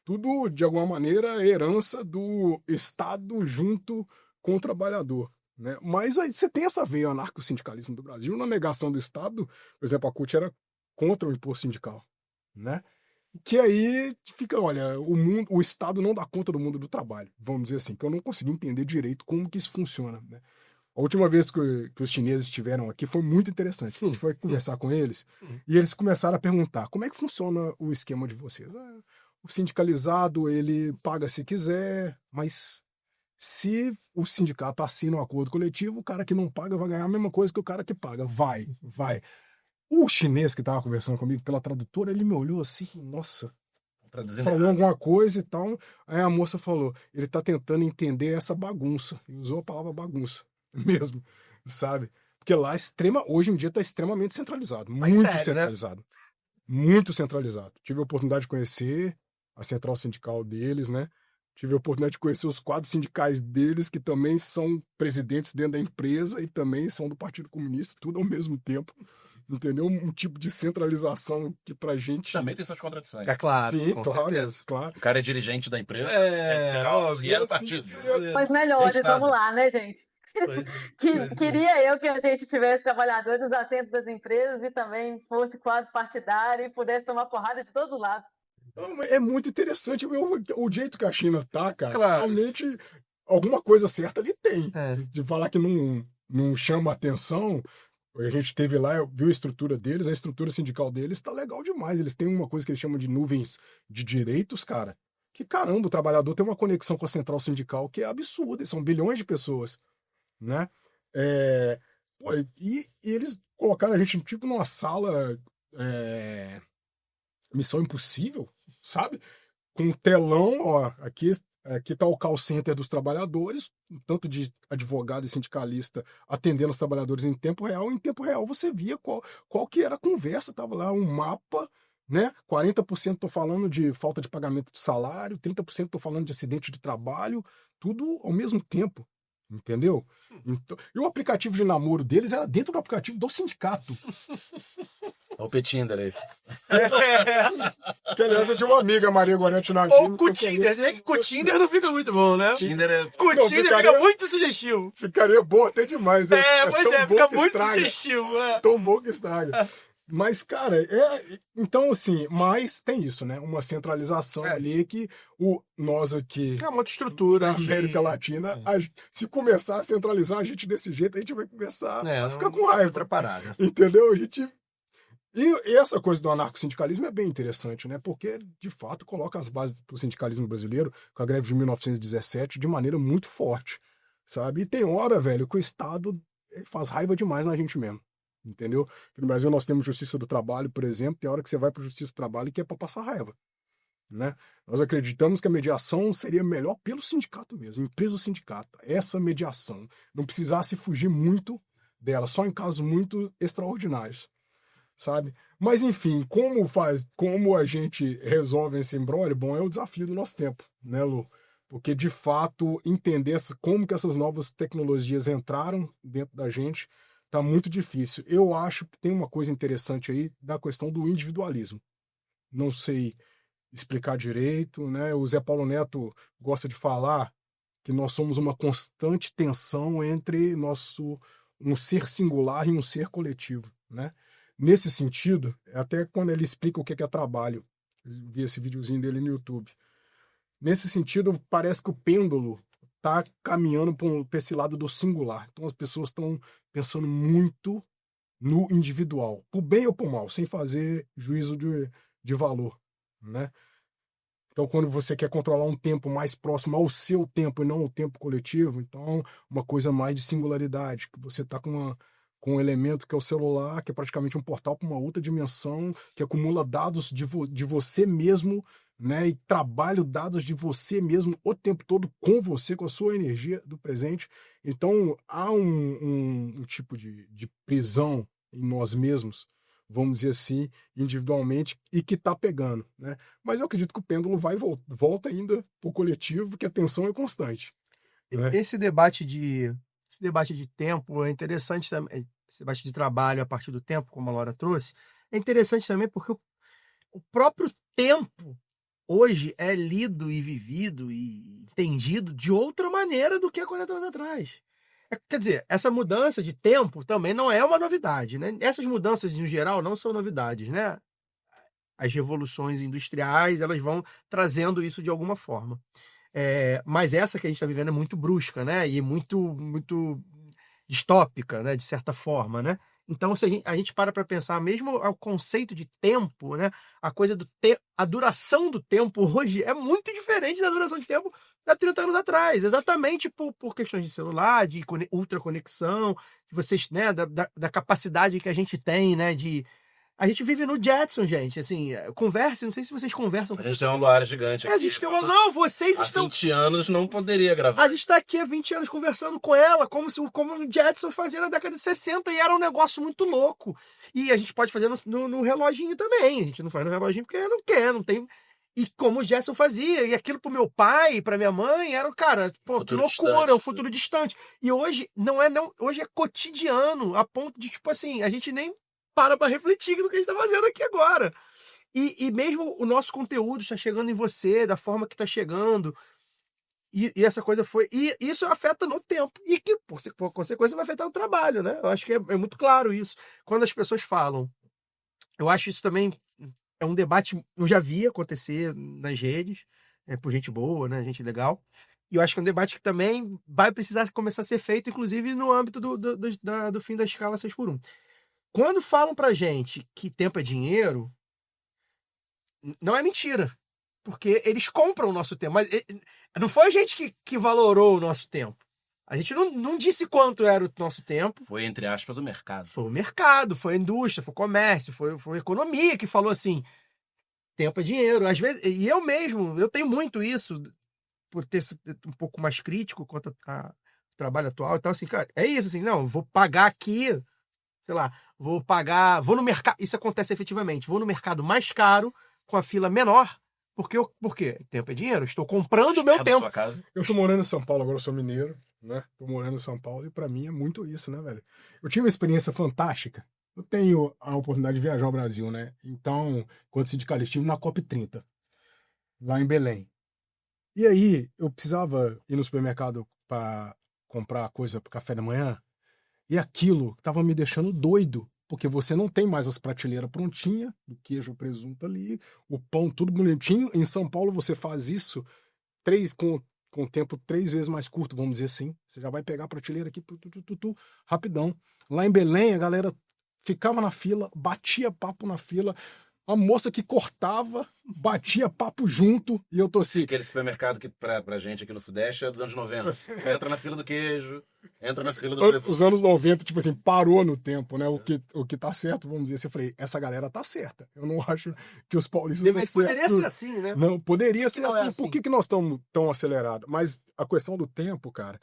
Tudo, de alguma maneira, é herança do Estado junto com o trabalhador, né? Mas aí você tem essa veia anarco-sindicalismo do Brasil, na negação do Estado. Por exemplo, a CUT era contra o imposto sindical, né? Que aí fica, olha, o Estado não dá conta do mundo do trabalho, vamos dizer assim, que eu não consegui entender direito como que isso funciona, né? A última vez que os chineses estiveram aqui foi muito interessante. A gente foi conversar com eles e eles começaram a perguntar como é que funciona o esquema de vocês. O sindicalizado, ele paga se quiser, mas se o sindicato assina um acordo coletivo, o cara que não paga vai ganhar a mesma coisa que o cara que paga. Vai. O chinês que estava conversando comigo pela tradutora, ele me olhou assim, nossa, falou alguma coisa e tal. Aí a moça falou, ele está tentando entender essa bagunça. E usou a palavra bagunça mesmo, sabe? Porque lá hoje em dia está extremamente centralizado. Mas muito sério, centralizado. Né? Muito centralizado. Tive a oportunidade de conhecer a central sindical deles, né? Tive a oportunidade de conhecer os quadros sindicais deles, que também são presidentes dentro da empresa e também são do Partido Comunista, tudo ao mesmo tempo. Entendeu? Um tipo de centralização que pra gente... Também tem suas contradições. É claro, Sim, com claro, certeza. claro. O cara é dirigente da empresa. Óbvio. E é do partido. Mas melhores, vamos lá, né, gente? Queria eu que a gente tivesse trabalhadores nos assentos das empresas e também fosse quadro partidário e pudesse tomar porrada de todos os lados. É muito interessante o jeito que a China tá, cara. Claro. Realmente, alguma coisa certa ali tem. De falar que não chama atenção... A gente teve lá, viu a estrutura deles, a estrutura sindical deles tá legal demais. Eles têm uma coisa que eles chamam de nuvens de direitos, cara. Que caramba, o trabalhador tem uma conexão com a central sindical que é absurda. São bilhões de pessoas, né? E eles colocaram a gente tipo numa sala Missão Impossível, sabe? com um telão, ó, aqui está o call center dos trabalhadores, tanto de advogado e sindicalista atendendo os trabalhadores em tempo real. Em tempo real você via qual que era a conversa, estava lá um mapa, né? 40% estou falando de falta de pagamento de salário, 30% estou falando de acidente de trabalho, tudo ao mesmo tempo. Entendeu? Então, e o aplicativo de namoro deles era dentro do aplicativo do sindicato. Olha o Petinder aí. Que aliás, eu tinha uma amiga, Maria Gorete na Ou com o Tinder. Se bem que com o Tinder não fica muito bom, né? Tinder é... Com o Tinder fica muito sugestivo. Ficaria bom até demais. Pois é, fica muito estraga. sugestivo. É. Tão bom que estraga. Mas, cara, então, assim, mas tem isso, né? Uma centralização ali que nós aqui... É uma outra estrutura. Na América Latina, se começar a centralizar a gente desse jeito, a gente vai começar a ficar com raiva. Outra parada. Entendeu? A gente... E essa coisa do anarcossindicalismo é bem interessante, né? Porque, de fato, coloca as bases do sindicalismo brasileiro, com a greve de 1917, de maneira muito forte, sabe? E tem hora, velho, que o Estado faz raiva demais na gente mesmo. Entendeu? Aqui no Brasil nós temos Justiça do Trabalho, por exemplo, tem hora que você vai para a Justiça do Trabalho que é para passar raiva, né? Nós acreditamos que a mediação seria melhor pelo sindicato mesmo, empresa sindicato, essa mediação, não precisasse fugir muito dela, só em casos muito extraordinários, sabe? Mas enfim, como a gente resolve esse imbróglio, bom, é o desafio do nosso tempo, né, Lu? Porque de fato entender como que essas novas tecnologias entraram dentro da gente tá muito difícil. Eu acho que tem uma coisa interessante aí da questão do individualismo. Não sei explicar direito, né? O Zé Paulo Neto gosta de falar que nós somos uma constante tensão entre um ser singular e um ser coletivo, né? Nesse sentido, até quando ele explica o que é trabalho, eu vi esse videozinho dele no YouTube. Nesse sentido, parece que o pêndulo está caminhando para esse lado do singular. Então as pessoas estão pensando muito no individual, por bem ou por mal, sem fazer juízo de valor, né? Então quando você quer controlar um tempo mais próximo ao seu tempo e não ao tempo coletivo, então uma coisa mais de singularidade, que você está com um elemento que é o celular, que é praticamente um portal para uma outra dimensão, que acumula dados de você mesmo, né, e trabalha dados de você mesmo o tempo todo com você, com a sua energia do presente. Então há um tipo de prisão em nós mesmos, vamos dizer assim, individualmente, e que está pegando, né? Mas eu acredito que o pêndulo volta ainda para o coletivo, que a tensão é constante, né? Esse debate de tempo é interessante também, esse debate de trabalho a partir do tempo, como a Laura trouxe, é interessante também porque o próprio tempo hoje é lido e vivido e entendido de outra maneira do que há 40 anos atrás. Quer dizer, essa mudança de tempo também não é uma novidade, né? Essas mudanças, em geral, não são novidades, né? As revoluções industriais, elas vão trazendo isso de alguma forma. Mas essa que a gente está vivendo é muito brusca, né? E muito distópica, né? De certa forma, né? Então, se a gente para pensar, mesmo o conceito de tempo, né? A coisa a duração do tempo hoje é muito diferente da duração de tempo há 30 anos atrás, exatamente por questões de celular, de ultraconexão, de vocês, né? Da capacidade que a gente tem, né? A gente vive no Jetson, gente, assim, conversa, não sei se vocês conversam. A gente tem um luar gigante aqui. A gente tem não, vocês estão... Há 20 anos não poderia gravar. A gente está aqui há 20 anos conversando com ela, como o Jetson fazia na década de 60, e era um negócio muito louco. E a gente pode fazer no reloginho também, a gente não faz no reloginho porque não quer, não tem... E como o Jetson fazia, e aquilo pro meu pai, pra minha mãe, era, cara, pô, que loucura, distante. É um futuro distante. E hoje, hoje é cotidiano, a ponto de, tipo assim, a gente nem para refletir no que a gente está fazendo aqui agora. E mesmo o nosso conteúdo está chegando em você, da forma que está chegando. E essa coisa foi... E isso afeta no tempo. E que, por consequência, vai afetar o trabalho, né? Eu acho que é muito claro isso. Quando as pessoas falam... Eu acho isso também... É um debate... Eu já vi acontecer nas redes, por gente boa, né? Gente legal. E eu acho que é um debate que também vai precisar começar a ser feito, inclusive no âmbito do fim da escala 6x1. Quando falam pra gente que tempo é dinheiro, não é mentira. Porque eles compram o nosso tempo. Mas não foi a gente que valorou o nosso tempo. A gente não disse quanto era o nosso tempo. Foi, entre aspas, o mercado. Foi o mercado, foi a indústria, foi o comércio, foi a economia que falou assim, tempo é dinheiro. Às vezes, e eu mesmo, eu tenho muito isso, por ter sido um pouco mais crítico quanto ao trabalho atual. Então, assim, cara, é isso, assim, não, vou pagar aqui, sei lá, vou no mercado, isso acontece efetivamente, vou no mercado mais caro, com a fila menor, por quê? Tempo é dinheiro, eu estou comprando o meu Perto da tempo. sua casa. Eu tô morando em São Paulo, agora eu sou mineiro, né? Tô morando em São Paulo e pra mim é muito isso, né, velho? Eu tive uma experiência fantástica. Eu tenho a oportunidade de viajar ao Brasil, né? Então, quando sindicalista, estive na COP30, lá em Belém. E aí, eu precisava ir no supermercado para comprar coisa para café da manhã, e aquilo tava me deixando doido, porque você não tem mais as prateleiras prontinhas, o queijo, o presunto ali, o pão tudo bonitinho. Em São Paulo você faz isso com tempo 3 vezes mais curto, vamos dizer assim. Você já vai pegar a prateleira aqui, rapidão. Lá em Belém, a galera ficava na fila, batia papo na fila, a moça que cortava, batia papo junto, e eu tô assim. Aquele supermercado que pra gente aqui no Sudeste é dos anos 90. Você entra na fila do queijo, entra na fila do presunto. Os anos 90, tipo assim, parou no tempo, né? O que tá certo, vamos dizer assim. Eu falei, essa galera tá certa. Eu não acho que os paulistas Poderia ser assim, né? Não, poderia ser não é assim. assim? Por que nós estamos tão acelerados? Mas a questão do tempo, cara,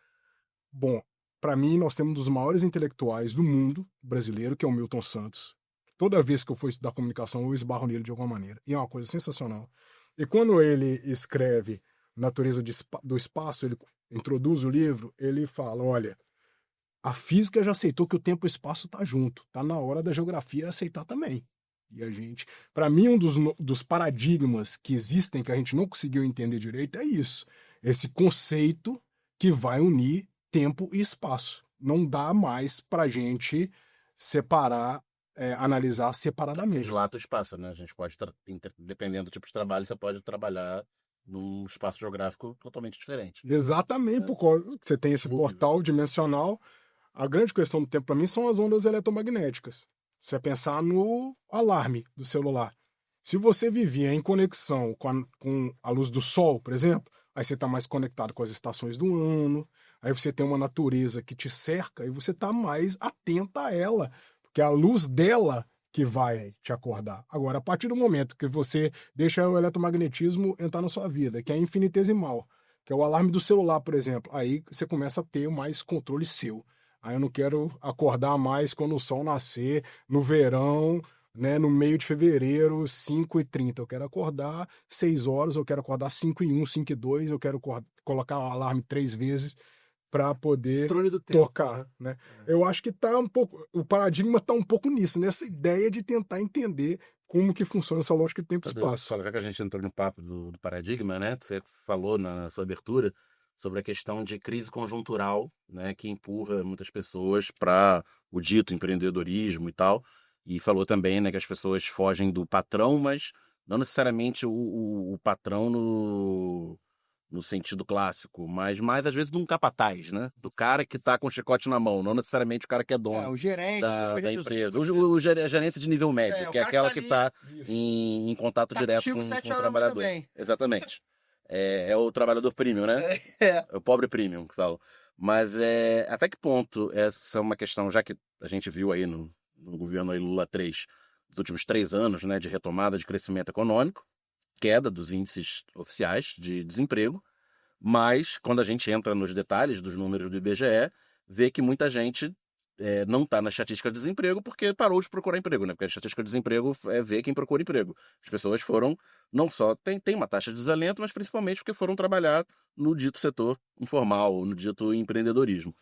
bom, pra mim nós temos um dos maiores intelectuais do mundo brasileiro, que é o Milton Santos. Toda vez que eu for estudar comunicação, eu esbarro nele de alguma maneira. E é uma coisa sensacional. E quando ele escreve Natureza do Espaço, ele introduz o livro, ele fala, olha, a física já aceitou que o tempo e o espaço tá junto. Tá na hora da geografia aceitar também. E a gente... Para mim, um dos paradigmas que existem, que a gente não conseguiu entender direito, é isso. Esse conceito que vai unir tempo e espaço. Não dá mais pra gente separar, analisar separadamente. Dilata o espaço, né? A gente pode, dependendo do tipo de trabalho, você pode trabalhar num espaço geográfico totalmente diferente. Exatamente, por causa que você tem esse portal dimensional. A grande questão do tempo para mim são as ondas eletromagnéticas. Você pensar no alarme do celular. Se você vivia em conexão com a luz do sol, por exemplo, aí você está mais conectado com as estações do ano, aí você tem uma natureza que te cerca e você está mais atenta a ela, porque é a luz dela que vai te acordar. Agora, a partir do momento que você deixa o eletromagnetismo entrar na sua vida, que é infinitesimal, que é o alarme do celular, por exemplo, aí você começa a ter mais controle seu. Aí eu não quero acordar mais quando o sol nascer, no verão, né, no meio de fevereiro, 5h30. Eu quero acordar 6 horas, eu quero acordar 5h01, 5h02, eu quero colocar o alarme 3 vezes para poder tocar, né? Eu acho que tá um pouco, o paradigma tá um pouco nisso, nessa ideia de tentar entender como que funciona essa lógica de tempo e espaço. Só já que a gente entrou no papo do paradigma, né? Você falou na sua abertura sobre a questão de crise conjuntural, né, que empurra muitas pessoas para o dito empreendedorismo e tal, e falou também, né, que as pessoas fogem do patrão, mas não necessariamente o patrão no sentido clássico, mas mais às vezes de um capataz, né, do cara que está com o chicote na mão, não necessariamente o cara que é dono O gerente da empresa, o gerente de nível médio, que é aquela que está em contato direto com o trabalhador. Exatamente. É o trabalhador premium, né? É o pobre premium que falam. Mas até que ponto essa é uma questão, já que a gente viu aí no governo aí Lula 3, dos últimos 3 anos, né, de retomada de crescimento econômico, queda dos índices oficiais de desemprego, mas quando a gente entra nos detalhes dos números do IBGE, vê que muita gente não está na estatística de desemprego porque parou de procurar emprego, né? Porque a estatística de desemprego é ver quem procura emprego. As pessoas foram, não só tem uma taxa de desalento, mas principalmente porque foram trabalhar no dito setor informal, no dito empreendedorismo.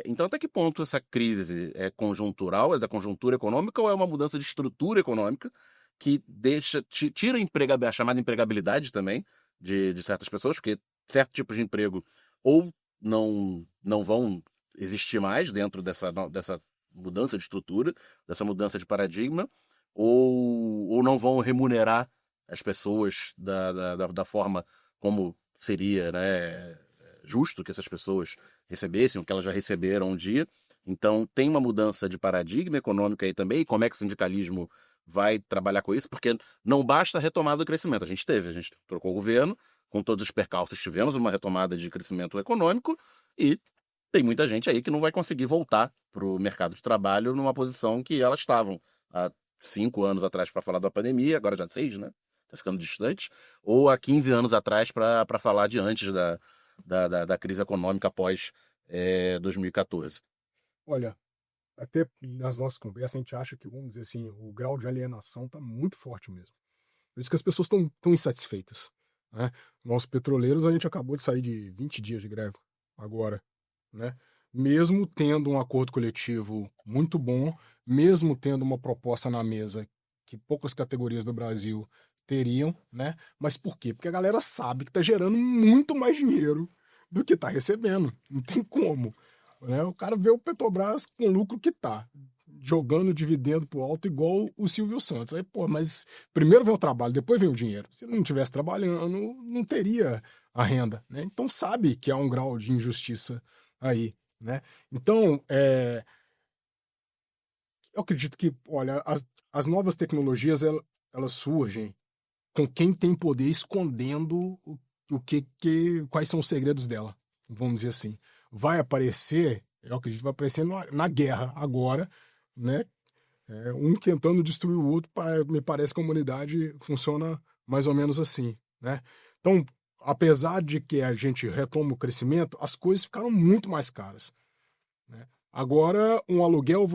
Então, até que ponto essa crise é conjuntural, é da conjuntura econômica, ou é uma mudança de estrutura econômica que tira a chamada empregabilidade também de certas pessoas, porque certo tipo de emprego ou não vão existir mais dentro dessa mudança de estrutura, dessa mudança de paradigma, ou não vão remunerar as pessoas da forma como seria, né, justo que essas pessoas recebessem, o que elas já receberam um dia. Então tem uma mudança de paradigma econômico aí também, e como é que o sindicalismo vai trabalhar com isso, porque não basta a retomada do crescimento. A gente trocou o governo, com todos os percalços tivemos uma retomada de crescimento econômico e tem muita gente aí que não vai conseguir voltar para o mercado de trabalho numa posição que elas estavam há 5 anos atrás para falar da pandemia, agora já 6, né? tá ficando distante, ou há 15 anos atrás para falar de antes da crise econômica após 2014? Olha, até nas nossas conversas a gente acha que, vamos dizer assim, o grau de alienação está muito forte mesmo. Por isso que as pessoas estão insatisfeitas, né? Nós petroleiros, a gente acabou de sair de 20 dias de greve agora, né? Mesmo tendo um acordo coletivo muito bom, mesmo tendo uma proposta na mesa que poucas categorias do Brasil teriam, né? Mas por quê? Porque a galera sabe que está gerando muito mais dinheiro do que está recebendo. Não tem como, né? O cara vê o Petrobras com o lucro que tá, jogando dividendo pro alto igual o Silvio Santos. Aí, pô, mas primeiro vem o trabalho, depois vem o dinheiro. Se não estivesse trabalhando, não teria a renda, né? Então sabe que há um grau de injustiça aí, né? Então, eu acredito que, olha, as novas tecnologias, elas surgem com quem tem poder escondendo quais são os segredos dela, vamos dizer assim. Vai aparecer, eu acredito que vai aparecer na guerra agora, né? Um tentando destruir o outro, me parece que a humanidade funciona mais ou menos assim, né? Então, apesar de que a gente retoma o crescimento, as coisas ficaram muito mais caras, né? Agora, um aluguel,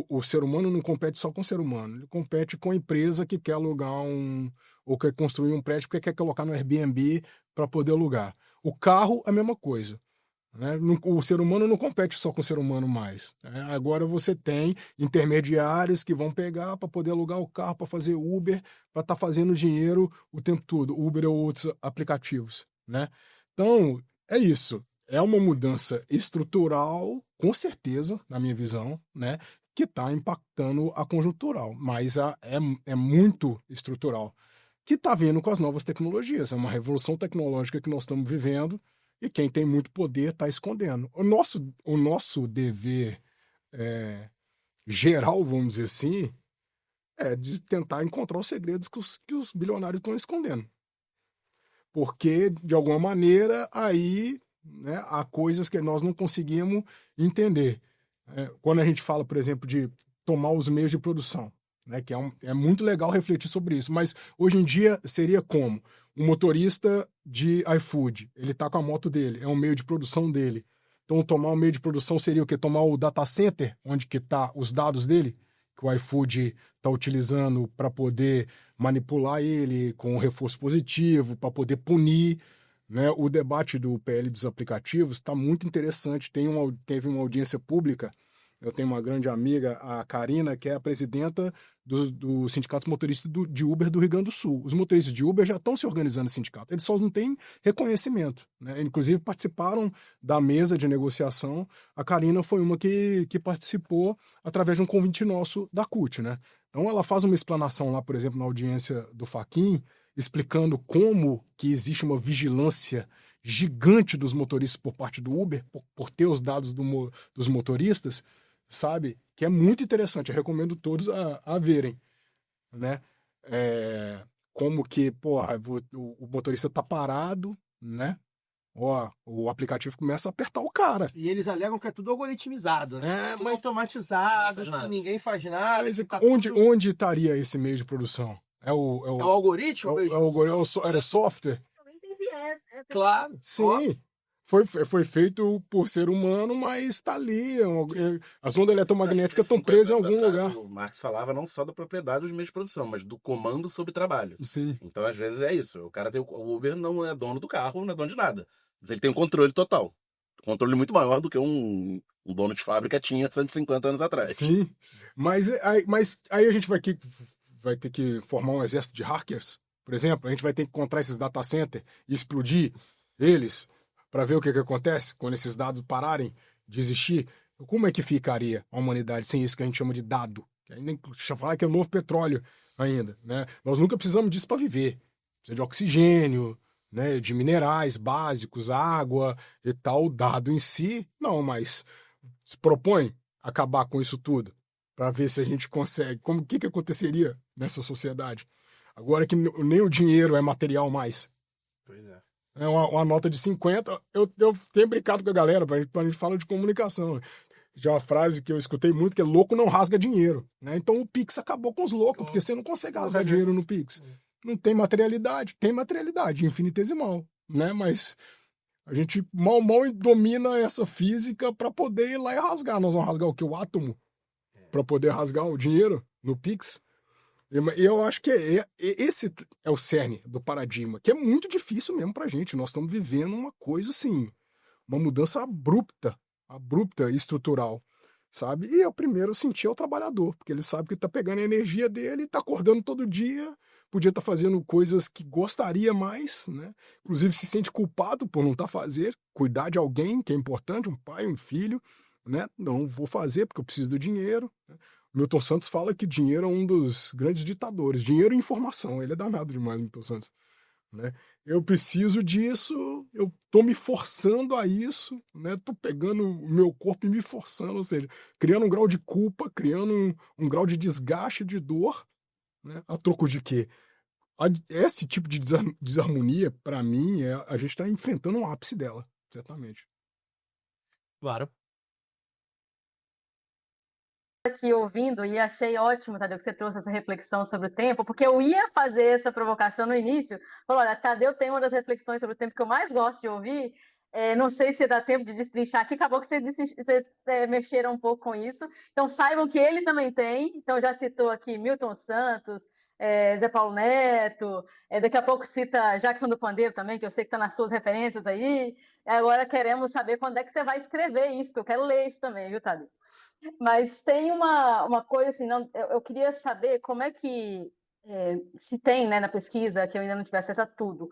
o ser humano não compete só com o ser humano, ele compete com a empresa que quer alugar ou quer construir um prédio porque quer colocar no Airbnb para poder alugar. O carro, a mesma coisa, né? O ser humano não compete só com o ser humano mais, né? Agora você tem intermediários que vão pegar para poder alugar o carro, para fazer Uber, para estar fazendo dinheiro o tempo todo, Uber ou outros aplicativos, né? Então, é isso. É uma mudança estrutural, com certeza, na minha visão, né, que está impactando a conjuntural, mas é muito estrutural, que está vindo com as novas tecnologias. É uma revolução tecnológica que nós estamos vivendo e quem tem muito poder está escondendo. O nosso dever geral, vamos dizer assim, é de tentar encontrar os segredos que os bilionários estão escondendo. Porque, de alguma maneira, aí, né, há coisas que nós não conseguimos entender. Quando a gente fala, por exemplo, de tomar os meios de produção, né, que é muito legal refletir sobre isso, mas hoje em dia seria como? Um motorista de iFood, ele está com a moto dele, é um meio de produção dele. Então, tomar o meio de produção seria o quê? Tomar o data center, onde que tá os dados dele, que o iFood está utilizando para poder manipular ele com um reforço positivo, para poder punir, né? O debate do PL dos aplicativos está muito interessante. Teve uma audiência pública. Eu tenho uma grande amiga, a Karina, que é a presidenta do Sindicato Motorista de Uber do Rio Grande do Sul. Os motoristas de Uber já estão se organizando no sindicato. Eles só não têm reconhecimento, né? Inclusive participaram da mesa de negociação. A Karina foi uma que participou através de um convite nosso da CUT, né? Então ela faz uma explanação lá, por exemplo, na audiência do Fachin, explicando como que existe uma vigilância gigante dos motoristas por parte do Uber, por ter os dados dos motoristas, sabe? Que é muito interessante, eu recomendo todos a verem, né? Como que, porra, o motorista tá parado, né? Ó, o aplicativo começa a apertar o cara. E eles alegam que é tudo algoritmizado, né? Tudo automatizado, que ninguém faz nada. Mas onde estaria esse meio de produção? É o algoritmo? Era o software? Também tem viés, né? Claro. Sim. Foi feito por ser humano, mas está ali. As ondas eletromagnéticas estão presas em algum lugar. O Marx falava não só da propriedade dos meios de produção, mas do comando sobre trabalho. Sim. Então, às vezes, é isso. O cara o Uber não é dono do carro, não é dono de nada. Mas ele tem um controle total. Controle muito maior do que um dono de fábrica tinha 150 anos atrás. Sim. Mas aí a gente vai ter que formar um exército de hackers. Por exemplo, a gente vai ter que encontrar esses data centers e explodir eles para ver o que acontece quando esses dados pararem de existir. Como é que ficaria a humanidade sem isso que a gente chama de dado? Que ainda falar que é o novo petróleo ainda, né? Nós nunca precisamos disso para viver. Precisa de oxigênio, né? De minerais básicos, água e tal. O dado em si, não, mas se propõe acabar com isso tudo para ver se a gente consegue. O que aconteceria nessa sociedade? Agora que nem o dinheiro é material mais. Pois é. É uma nota de 50. Eu tenho brincado com a galera, a gente fala de comunicação. Já uma frase que eu escutei muito, que é louco não rasga dinheiro, né? Então o Pix acabou com os loucos, porque você não consegue rasgar dinheiro no Pix. Não tem materialidade? Tem materialidade, infinitesimal, né? Mas a gente mal domina essa física para poder ir lá e rasgar. Nós vamos rasgar o que? O átomo? Para poder rasgar o dinheiro no Pix? Eu acho que esse é o cerne do paradigma, que é muito difícil mesmo pra gente. Nós estamos vivendo uma coisa assim, uma mudança abrupta e estrutural, sabe? E o primeiro sentir é o trabalhador, porque ele sabe que está pegando a energia dele, está acordando todo dia, podia estar fazendo coisas que gostaria mais, né? Inclusive se sente culpado por não estar fazendo, cuidar de alguém que é importante, um pai, um filho, né? Não vou fazer porque eu preciso do dinheiro, né? Milton Santos fala que dinheiro é um dos grandes ditadores. Dinheiro e informação. Ele é danado demais, Milton Santos. Né? Eu preciso disso, eu tô me forçando a isso, né? Tô pegando o meu corpo e me forçando, ou seja, criando um grau de culpa, criando um grau de desgaste, de dor, né? A troco de quê? Esse tipo de desarmonia, para mim, a gente está enfrentando um ápice dela, certamente. Claro. Aqui ouvindo e achei ótimo, Tadeu, que você trouxe essa reflexão sobre o tempo, porque eu ia fazer essa provocação no início. Falou, olha, Tadeu tem uma das reflexões sobre o tempo que eu mais gosto de ouvir. Não sei se dá tempo de destrinchar aqui, acabou que vocês mexeram um pouco com isso. Então, saibam que ele também tem. Então, já citou aqui Milton Santos, Zé Paulo Neto, daqui a pouco cita Jackson do Pandeiro também, que eu sei que está nas suas referências aí. Agora queremos saber quando é que você vai escrever isso, porque eu quero ler isso também, viu, Tadeu? Mas tem uma coisa assim, eu queria saber como é que, se tem, né, na pesquisa, que eu ainda não tive acesso a tudo,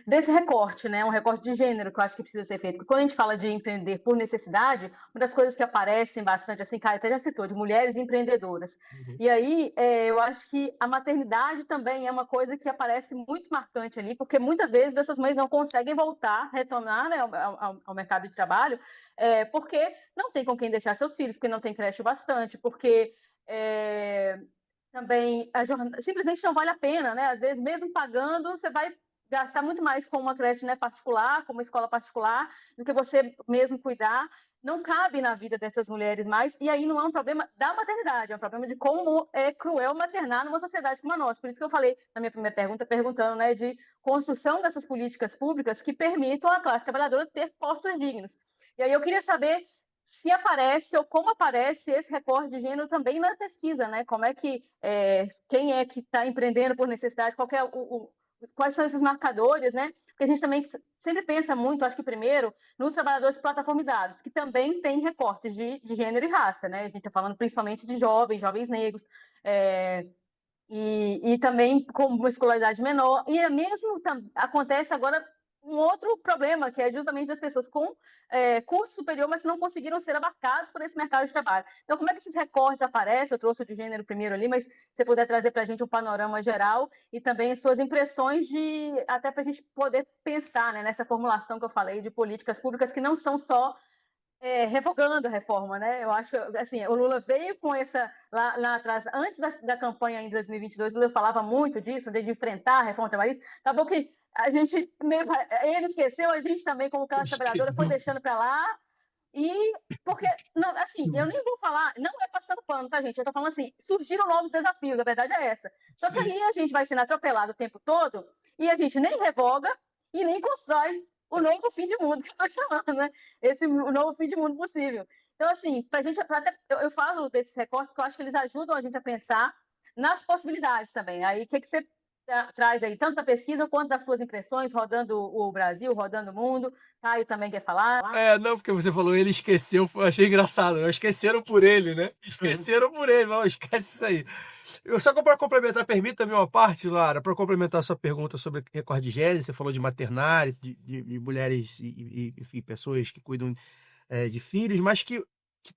desse recorte, né, um recorte de gênero que eu acho que precisa ser feito. Porque quando a gente fala de empreender por necessidade, uma das coisas que aparecem bastante, assim, Caio até já citou, de mulheres empreendedoras. Uhum. E aí, eu acho que a maternidade também é uma coisa que aparece muito marcante ali, porque muitas vezes essas mães não conseguem voltar, retornar, né, ao mercado de trabalho, porque não tem com quem deixar seus filhos, porque não tem creche bastante, porque também simplesmente não vale a pena, né? Às vezes, mesmo pagando, você vai gastar muito mais com uma creche, né, particular, com uma escola particular, do que você mesmo cuidar. Não cabe na vida dessas mulheres mais, e aí não é um problema da maternidade, é um problema de como é cruel maternar numa sociedade como a nossa. Por isso que eu falei na minha primeira pergunta, perguntando, né, de construção dessas políticas públicas que permitam à classe trabalhadora ter postos dignos. E aí eu queria saber se aparece ou como aparece esse recorte de gênero também na pesquisa, né? Como é que quem é que está empreendendo por necessidade, qual é quais são esses marcadores, né? Porque a gente também sempre pensa muito, acho que primeiro, nos trabalhadores plataformizados, que também tem recortes de gênero e raça, né? A gente está falando principalmente de jovens negros, e também com uma escolaridade menor. E mesmo acontece agora um outro problema, que é justamente das pessoas com curso superior, mas não conseguiram ser abarcados por esse mercado de trabalho. Então, como é que esses recortes aparecem? Eu trouxe o de gênero primeiro ali, mas se você puder trazer para a gente um panorama geral e também as suas impressões até para a gente poder pensar, né, nessa formulação que eu falei de políticas públicas que não são só revogando a reforma, né? Eu acho que assim, o Lula veio com essa lá atrás, antes da campanha em 2022, o Lula falava muito disso, de enfrentar a reforma trabalhista. Acabou que a gente, ele esqueceu, a gente também, como classe trabalhadora, foi deixando para lá. E porque, não, assim, eu nem vou falar, não é passando pano, tá, gente? Eu tô falando assim, surgiram novos desafios, a verdade é essa. Só que aí a gente vai sendo atropelado o tempo todo e a gente nem revoga e nem constrói o novo fim de mundo, que eu tô chamando, né? O novo fim de mundo possível. Então, assim, pra gente, eu falo desses recortes porque eu acho que eles ajudam a gente a pensar nas possibilidades também. Aí, o que você traz aí, tanto da pesquisa quanto das suas impressões, rodando o Brasil, rodando o mundo? Caio também quer falar? Não, porque você falou, ele esqueceu, eu achei engraçado, né? Esqueceram por ele, né? Esqueceram por ele, não, esquece isso aí. Eu só para complementar, permita-me uma parte, Lara, para complementar a sua pergunta sobre recorde de gênero, você falou de maternar, de mulheres e enfim, pessoas que cuidam de filhos, mas que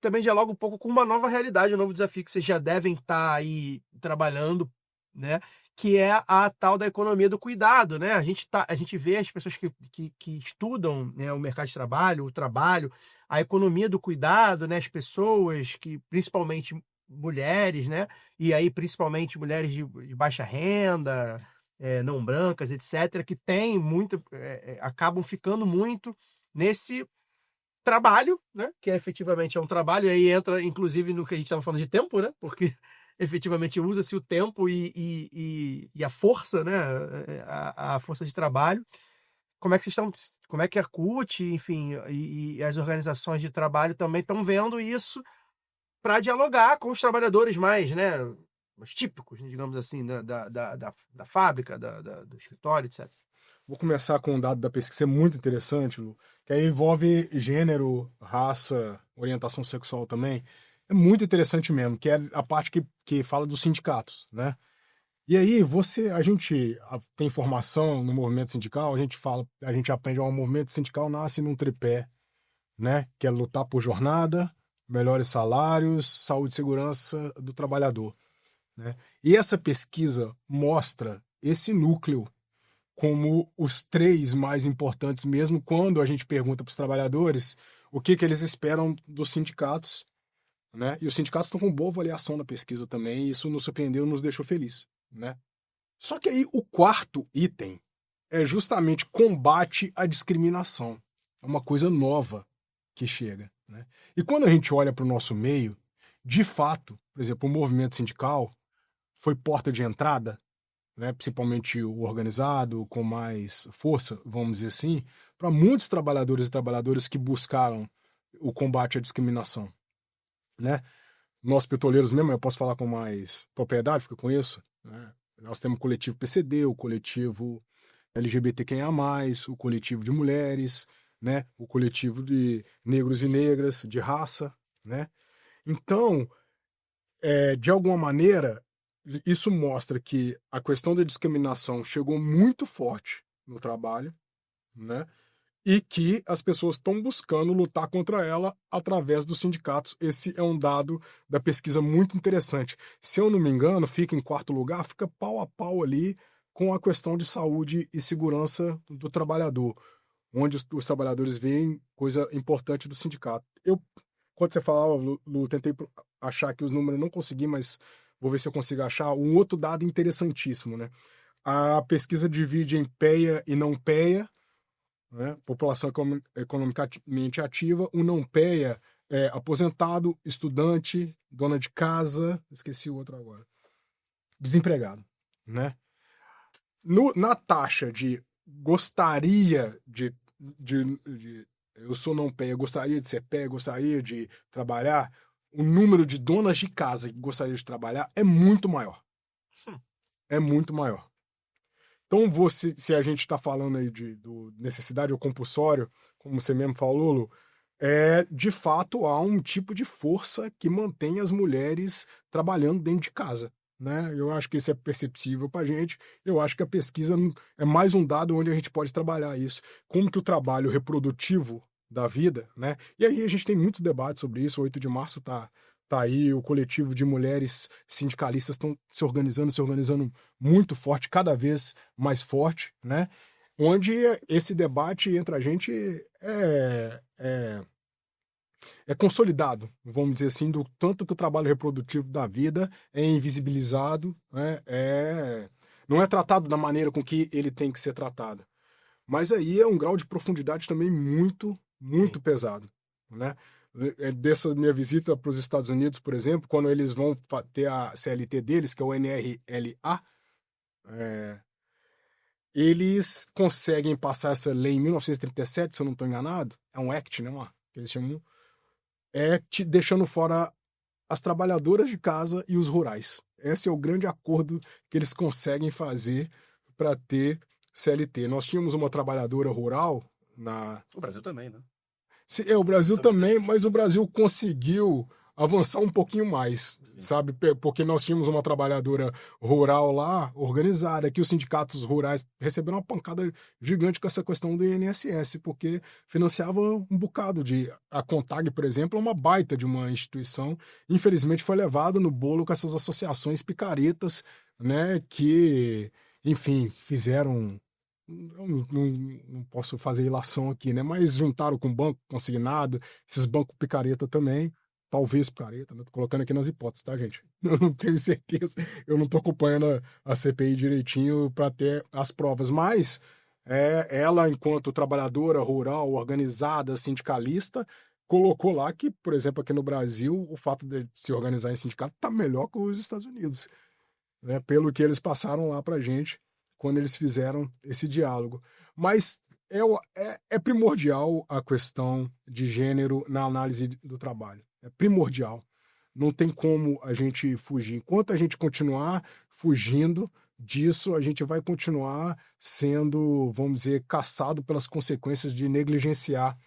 também dialoga um pouco com uma nova realidade, um novo desafio que vocês já devem estar aí trabalhando, né? Que é a tal da economia do cuidado, né? A gente vê as pessoas que estudam, né, o mercado de trabalho, o trabalho, a economia do cuidado, né? As pessoas que, principalmente mulheres, né? E aí principalmente mulheres de baixa renda, não brancas, etc., que tem muito, acabam ficando muito nesse trabalho, né? Que efetivamente é um trabalho, e aí entra inclusive no que a gente estava falando de tempo, né? Porque efetivamente usa-se o tempo e a força, né? A força de trabalho. Como é que a CUT, enfim, e as organizações de trabalho também estão vendo isso para dialogar com os trabalhadores mais, né, mais típicos, digamos assim, da fábrica, do escritório, etc. Vou começar com um dado da pesquisa muito interessante, Lu, que aí envolve gênero, raça, orientação sexual também. É muito interessante mesmo, que é a parte que fala dos sindicatos, né? E aí, a gente tem formação no movimento sindical, a gente aprende que o movimento sindical nasce num tripé, né? Que é lutar por jornada, melhores salários, saúde e segurança do trabalhador, né? E essa pesquisa mostra esse núcleo como os 3 mais importantes, mesmo quando a gente pergunta para os trabalhadores o que eles esperam dos sindicatos, né? E os sindicatos estão com boa avaliação na pesquisa também, e isso nos surpreendeu, nos deixou feliz, né? Só que aí o 4º item é justamente combate à discriminação. É uma coisa nova que chega, né? E quando a gente olha para o nosso meio, de fato, por exemplo, o movimento sindical foi porta de entrada, né, principalmente o organizado, com mais força, vamos dizer assim, para muitos trabalhadores e trabalhadoras que buscaram o combate à discriminação, né? Nós petroleiros mesmo, eu posso falar com mais propriedade, porque eu conheço, né? Nós temos o coletivo PCD, o coletivo LGBTQIA+, o coletivo de mulheres, né? O coletivo de negros e negras, de raça, né? Então, de alguma maneira, isso mostra que a questão da discriminação chegou muito forte no trabalho, né? E que as pessoas estão buscando lutar contra ela através dos sindicatos. Esse é um dado da pesquisa muito interessante. Se eu não me engano, fica em 4º lugar, fica pau a pau ali com a questão de saúde e segurança do trabalhador, onde os trabalhadores veem coisa importante do sindicato. Quando você falava, Lu, tentei achar aqui os números, não consegui, mas vou ver se eu consigo achar um outro dado interessantíssimo, né? A pesquisa divide em PEA e não PEA, né? População economicamente ativa. O não PEA é aposentado, estudante, dona de casa, esqueci o outro agora, desempregado, né? Na taxa de gostaria de eu sou não PEA, gostaria de ser PEA, gostaria de trabalhar, o número de donas de casa que gostaria de trabalhar é muito maior. É muito maior. Então, se a gente está falando aí do necessidade ou compulsório, como você mesmo falou, Lu, de fato há um tipo de força que mantém as mulheres trabalhando dentro de casa, né? Eu acho que isso é perceptível para a gente. Eu acho que a pesquisa é mais um dado onde a gente pode trabalhar isso. Como que o trabalho reprodutivo da vida, né? E aí a gente tem muitos debates sobre isso. O 8 de março tá aí, o coletivo de mulheres sindicalistas estão se organizando muito forte, cada vez mais forte, né? Onde esse debate entre a gente é consolidado, vamos dizer assim, do tanto que o trabalho reprodutivo da vida é invisibilizado, né? Não é tratado da maneira com que ele tem que ser tratado. Mas aí é um grau de profundidade também muito, muito pesado, né? Dessa minha visita para os Estados Unidos, por exemplo, quando eles vão ter a CLT deles, que é o NRLA, eles conseguem passar essa lei em 1937, se eu não estou enganado, é um ACT, né, que eles chamam, deixando fora as trabalhadoras de casa e os rurais. Esse é o grande acordo que eles conseguem fazer para ter CLT. Nós tínhamos uma trabalhadora rural O Brasil também, né? O Brasil também, mas o Brasil conseguiu avançar um pouquinho mais, sabe? Porque nós tínhamos uma trabalhadora rural lá, organizada, que os sindicatos rurais receberam uma pancada gigante com essa questão do INSS, porque financiava um bocado a CONTAG, por exemplo, é uma baita de uma instituição, infelizmente foi levada no bolo com essas associações picaretas, né? Que, enfim, fizeram... Não posso fazer ilação aqui, né? Mas juntaram com banco consignado, esses bancos picareta também, talvez picareta, né? Tô colocando aqui nas hipóteses, tá, gente? Eu não tenho certeza, eu não tô acompanhando a CPI direitinho para ter as provas, mas ela, enquanto trabalhadora rural, organizada, sindicalista, colocou lá que, por exemplo, aqui no Brasil, o fato de se organizar em sindicato está melhor que os Estados Unidos, né? Pelo que eles passaram lá para a gente quando eles fizeram esse diálogo. Mas é primordial a questão de gênero na análise do trabalho. É primordial. Não tem como a gente fugir. Enquanto a gente continuar fugindo disso, a gente vai continuar sendo, vamos dizer, caçado pelas consequências de negligenciar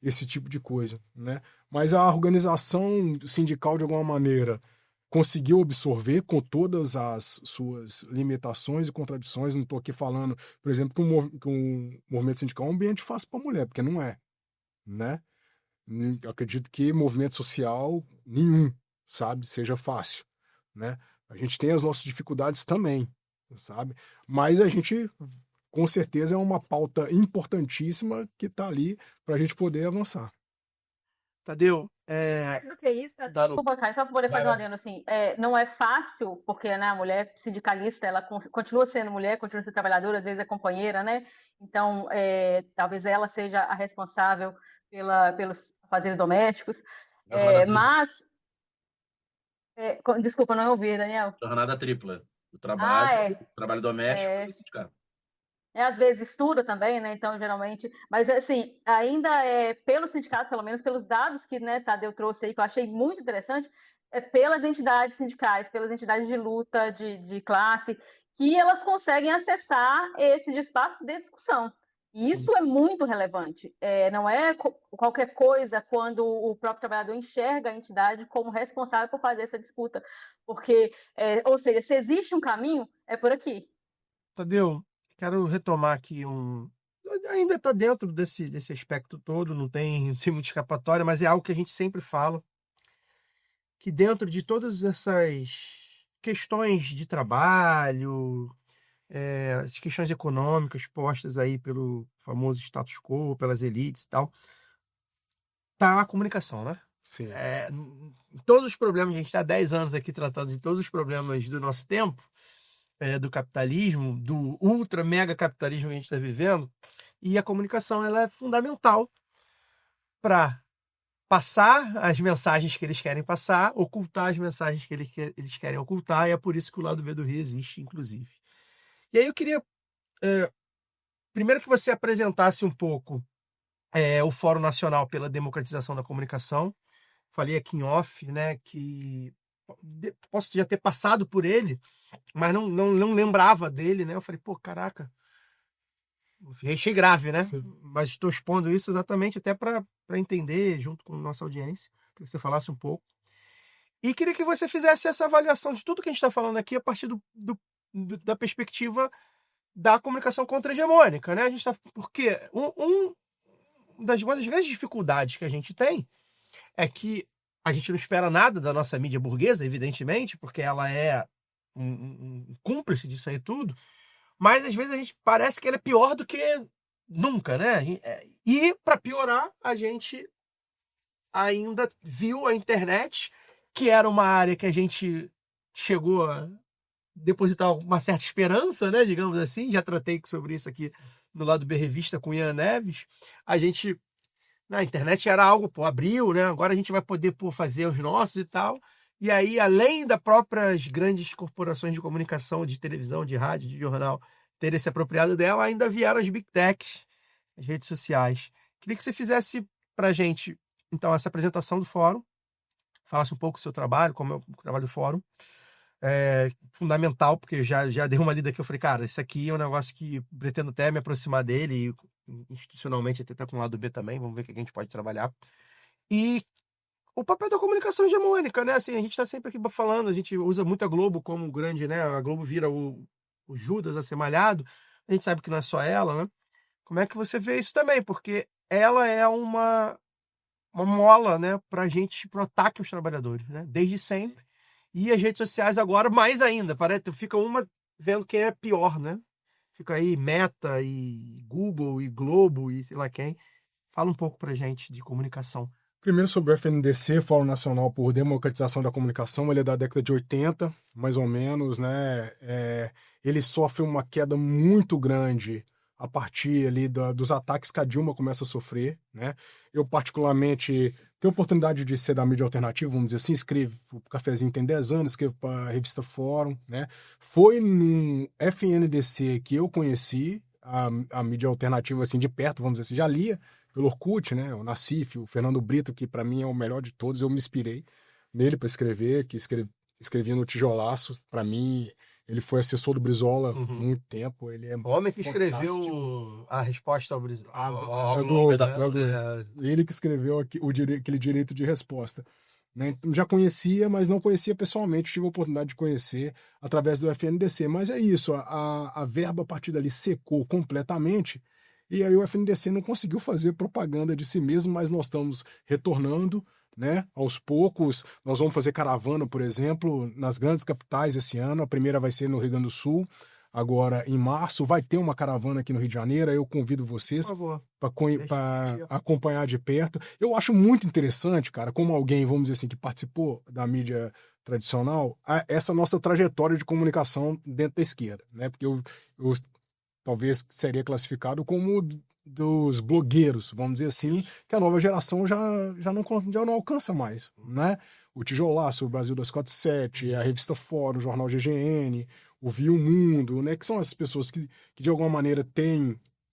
esse tipo de coisa, né? Mas a organização sindical, de alguma maneira, conseguiu absorver com todas as suas limitações e contradições. Não estou aqui falando, por exemplo, que um movimento sindical é um ambiente fácil para a mulher, porque não é, né? Eu acredito que movimento social nenhum, sabe, seja fácil, né? A gente tem as nossas dificuldades também, sabe? Mas a gente, com certeza, é uma pauta importantíssima que está ali para a gente poder avançar. Tadeu, mais do que isso, desculpa, Caio, só para poder fazer um adendo, assim, não é fácil, porque, né, a mulher sindicalista, ela continua sendo mulher, continua sendo trabalhadora, às vezes é companheira, né? Então, talvez ela seja a responsável pelos afazeres domésticos, mas... desculpa, não ouvi, Daniel. Jornada tripla. O trabalho, trabalho doméstico e o sindicato. Às vezes estuda também, né? Então, geralmente... Mas, assim, ainda pelo sindicato, pelo menos pelos dados que, né, Tadeu trouxe aí, que eu achei muito interessante, pelas entidades sindicais, pelas entidades de luta, de classe, que elas conseguem acessar esses espaços de discussão. E isso é muito relevante. Não é qualquer coisa quando o próprio trabalhador enxerga a entidade como responsável por fazer essa disputa. Porque, ou seja, se existe um caminho, é por aqui. Tadeu, quero retomar aqui ainda está dentro desse aspecto todo, não tem muita escapatória, mas é algo que a gente sempre fala, que dentro de todas essas questões de trabalho, as questões econômicas postas aí pelo famoso status quo, pelas elites e tal, tá a comunicação, né? Sim. Todos os problemas, a gente está há 10 anos aqui tratando de todos os problemas do nosso tempo, do capitalismo, do ultra mega capitalismo que a gente está vivendo, e a comunicação ela é fundamental para passar as mensagens que eles querem passar, ocultar as mensagens que eles querem ocultar, e é por isso que o lado B do Rio existe, inclusive. E aí eu queria primeiro que você apresentasse um pouco o Fórum Nacional pela Democratização da Comunicação. Falei aqui em off, né, que posso já ter passado por ele, mas não lembrava dele, né? Eu falei, pô, caraca, achei grave, né? Sim. Mas estou expondo isso exatamente até para entender, junto com a nossa audiência, que você falasse um pouco. E queria que você fizesse essa avaliação de tudo que a gente está falando aqui a partir da perspectiva da comunicação contra-hegemônica, né? A gente tá, porque uma das grandes dificuldades que a gente tem é que a gente não espera nada da nossa mídia burguesa, evidentemente, porque ela é um cúmplice disso aí tudo, mas às vezes a gente parece que ela é pior do que nunca, né? E para piorar, a gente ainda viu a internet, que era uma área que a gente chegou a depositar uma certa esperança, né? Digamos assim, já tratei sobre isso aqui no lado B Revista com o Ian Neves. A gente, na internet era algo, abriu, né? Agora a gente vai poder fazer os nossos e tal. E aí, além das próprias grandes corporações de comunicação, de televisão, de rádio, de jornal, terem se apropriado dela, ainda vieram as big techs, as redes sociais. Queria que você fizesse para a gente, então, essa apresentação do fórum, falasse um pouco do seu trabalho, como é o trabalho do fórum. Fundamental, porque eu já dei uma lida aqui, eu falei, cara, isso aqui é um negócio que pretendo até me aproximar dele, e institucionalmente até tá com o lado B também, vamos ver o que a gente pode trabalhar. E o papel da comunicação hegemônica, né? Assim, a gente está sempre aqui falando, a gente usa muito a Globo como grande, né? A Globo vira o Judas a ser malhado, a gente sabe que não é só ela, né? Como é que você vê isso também? Porque ela é uma mola, né, pra gente, pro ataque aos trabalhadores, né? Desde sempre. E as redes sociais agora, mais ainda, parece, fica uma vendo quem é pior, né? Fica aí Meta e Google e Globo e sei lá quem. Fala um pouco pra gente de comunicação. Primeiro sobre o FNDC, Fórum Nacional por Democratização da Comunicação, ele é da década de 80, mais ou menos, né? Ele sofre uma queda muito grande a partir ali dos ataques que a Dilma começa a sofrer, né? Eu particularmente tenho a oportunidade de ser da mídia alternativa, vamos dizer assim, escrevo, o Cafezinho tem 10 anos, escrevo para a revista Fórum, né? Foi num FNDC que eu conheci a mídia alternativa, assim, de perto, vamos dizer assim, já lia pelo Orkut, né? O Nassif, o Fernando Brito, que para mim é o melhor de todos, eu me inspirei nele para escrever, que escrevia no Tijolaço, para mim... Ele foi assessor do Brizola muito tempo. Ele é o homem que escreveu a resposta ao Brizola. Ele que escreveu aquele direito de resposta. Né? Já conhecia, mas não conhecia pessoalmente. Tive a oportunidade de conhecer através do FNDC. Mas é isso, a verba a partir dali secou completamente. E aí o FNDC não conseguiu fazer propaganda de si mesmo, mas nós estamos retornando. Né? Aos poucos, nós vamos fazer caravana, por exemplo, nas grandes capitais esse ano. A primeira vai ser no Rio Grande do Sul, agora em março. Vai ter uma caravana aqui no Rio de Janeiro. Eu convido vocês para acompanhar de perto. Eu acho muito interessante, cara, como alguém, vamos dizer assim, que participou da mídia tradicional, essa nossa trajetória de comunicação dentro da esquerda, né? Porque eu talvez seria classificado como dos blogueiros, vamos dizer assim, que a nova geração já não alcança mais, né? O Tijolaço, o Brasil 247, a revista Fórum, o jornal GGN, o Viu Mundo, né? Que são essas pessoas que de alguma maneira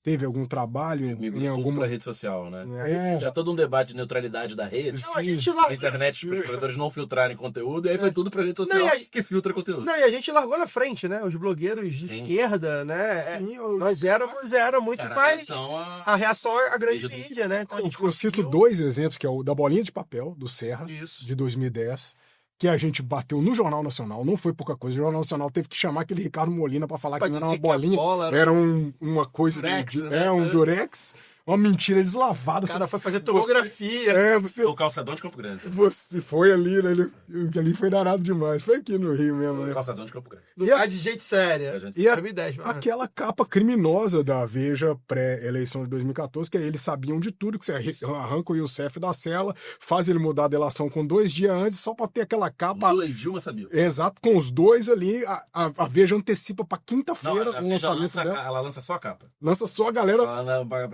teve algum trabalho em alguma rede social, né? Já todo um debate de neutralidade da rede, a internet para os criadores não filtrarem conteúdo, e aí foi tudo para rede social que filtra conteúdo. Não, e a gente largou na frente, né? Os blogueiros de esquerda, né? Nós era muito mais a reação à grande mídia, né? Então, eu cito 2 exemplos, que é o da bolinha de papel, do Serra, de 2010, que a gente bateu no Jornal Nacional, não foi pouca coisa. O Jornal Nacional teve que chamar aquele Ricardo Molina para falar que não era uma bolinha, era uma coisa durex, um durex, uma mentira deslavada. O cara foi fazer tomografia. O calçadão de Campo Grande. Você foi ali, né? Ali foi danado demais. Foi aqui no Rio mesmo, né? O calçadão de Campo Grande. De gente séria. Aquela capa criminosa da Veja pré-eleição de 2014, que aí eles sabiam de tudo, que você arranca o Youssef da cela, faz ele mudar a delação com 2 dias antes, só pra ter aquela capa. Lula e Dilma sabiam. Exato, com os dois ali, a Veja antecipa pra quinta-feira o lançamento dela. Ela lança só a capa. Lança só a galera.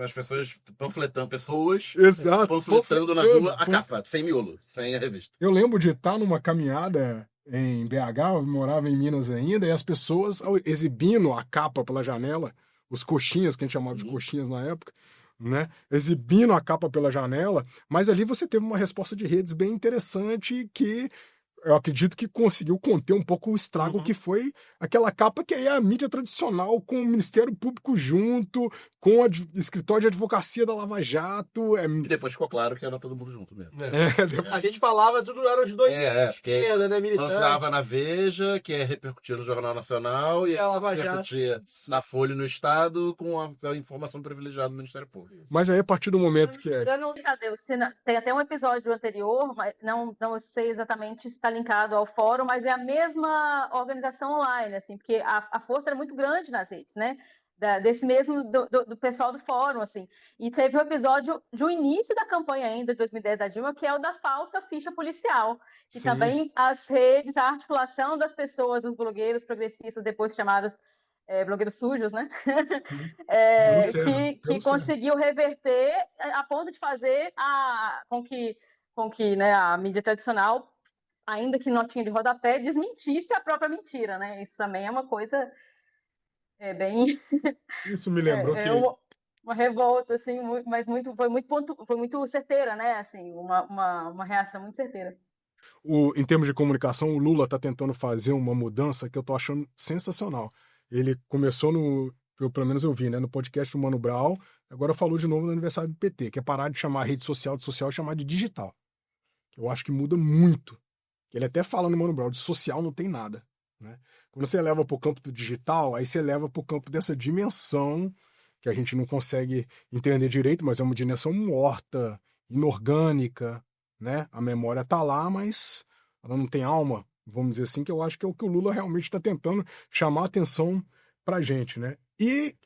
As pessoas panfletando, pessoas Exato, panfletando na rua a capa, sem miolo, sem a revista. Eu lembro de estar numa caminhada em BH, eu morava em Minas ainda, e as pessoas exibindo a capa pela janela, os coxinhas, que a gente chamava de coxinhas na época, né? Exibindo a capa pela janela, mas ali você teve uma resposta de redes bem interessante que eu acredito que conseguiu conter um pouco o estrago que foi aquela capa que é a mídia tradicional, com o Ministério Público junto, com o escritório de advocacia da Lava Jato. E depois ficou claro que era todo mundo junto mesmo. A gente falava, tudo eram os dois. Esquerda, né? Militante. Lançava na Veja, que repercutia no Jornal Nacional, e a Lava Jato repercutia na Folha e no Estado, com a informação privilegiada do Ministério Público. Mas aí, a partir do momento que Eu não sei, Tadeu, tem até um episódio anterior, mas não sei exatamente se está linkado ao fórum, mas é a mesma organização online, assim, porque a força era muito grande nas redes, né? Desse mesmo, do pessoal do fórum, assim. E teve um episódio de um início da campanha ainda, de 2010 da Dilma, que é o da falsa ficha policial. E também as redes, a articulação das pessoas, dos blogueiros progressistas, depois chamados blogueiros sujos, né? Que conseguiu reverter a ponto de fazer com que né, a mídia tradicional, ainda que notinha de rodapé, desmentisse a própria mentira, né? Isso também é uma coisa bem... Isso me lembrou que... Uma revolta, assim, mas foi muito certeira, né? Assim, uma reação muito certeira. Em termos de comunicação, o Lula está tentando fazer uma mudança que eu tô achando sensacional. Ele começou pelo menos eu vi, né, no podcast do Mano Brown, agora falou de novo no aniversário do PT, que é parar de chamar a rede social de social e chamar de digital. Eu acho que muda muito. Ele até fala no Mano Brown, de social não tem nada. Né? Quando você leva para o campo do digital, aí você leva para o campo dessa dimensão que a gente não consegue entender direito, mas é uma dimensão morta, inorgânica, né? A memória está lá, mas ela não tem alma, vamos dizer assim, que eu acho que é o que o Lula realmente está tentando chamar a atenção para a gente, né? E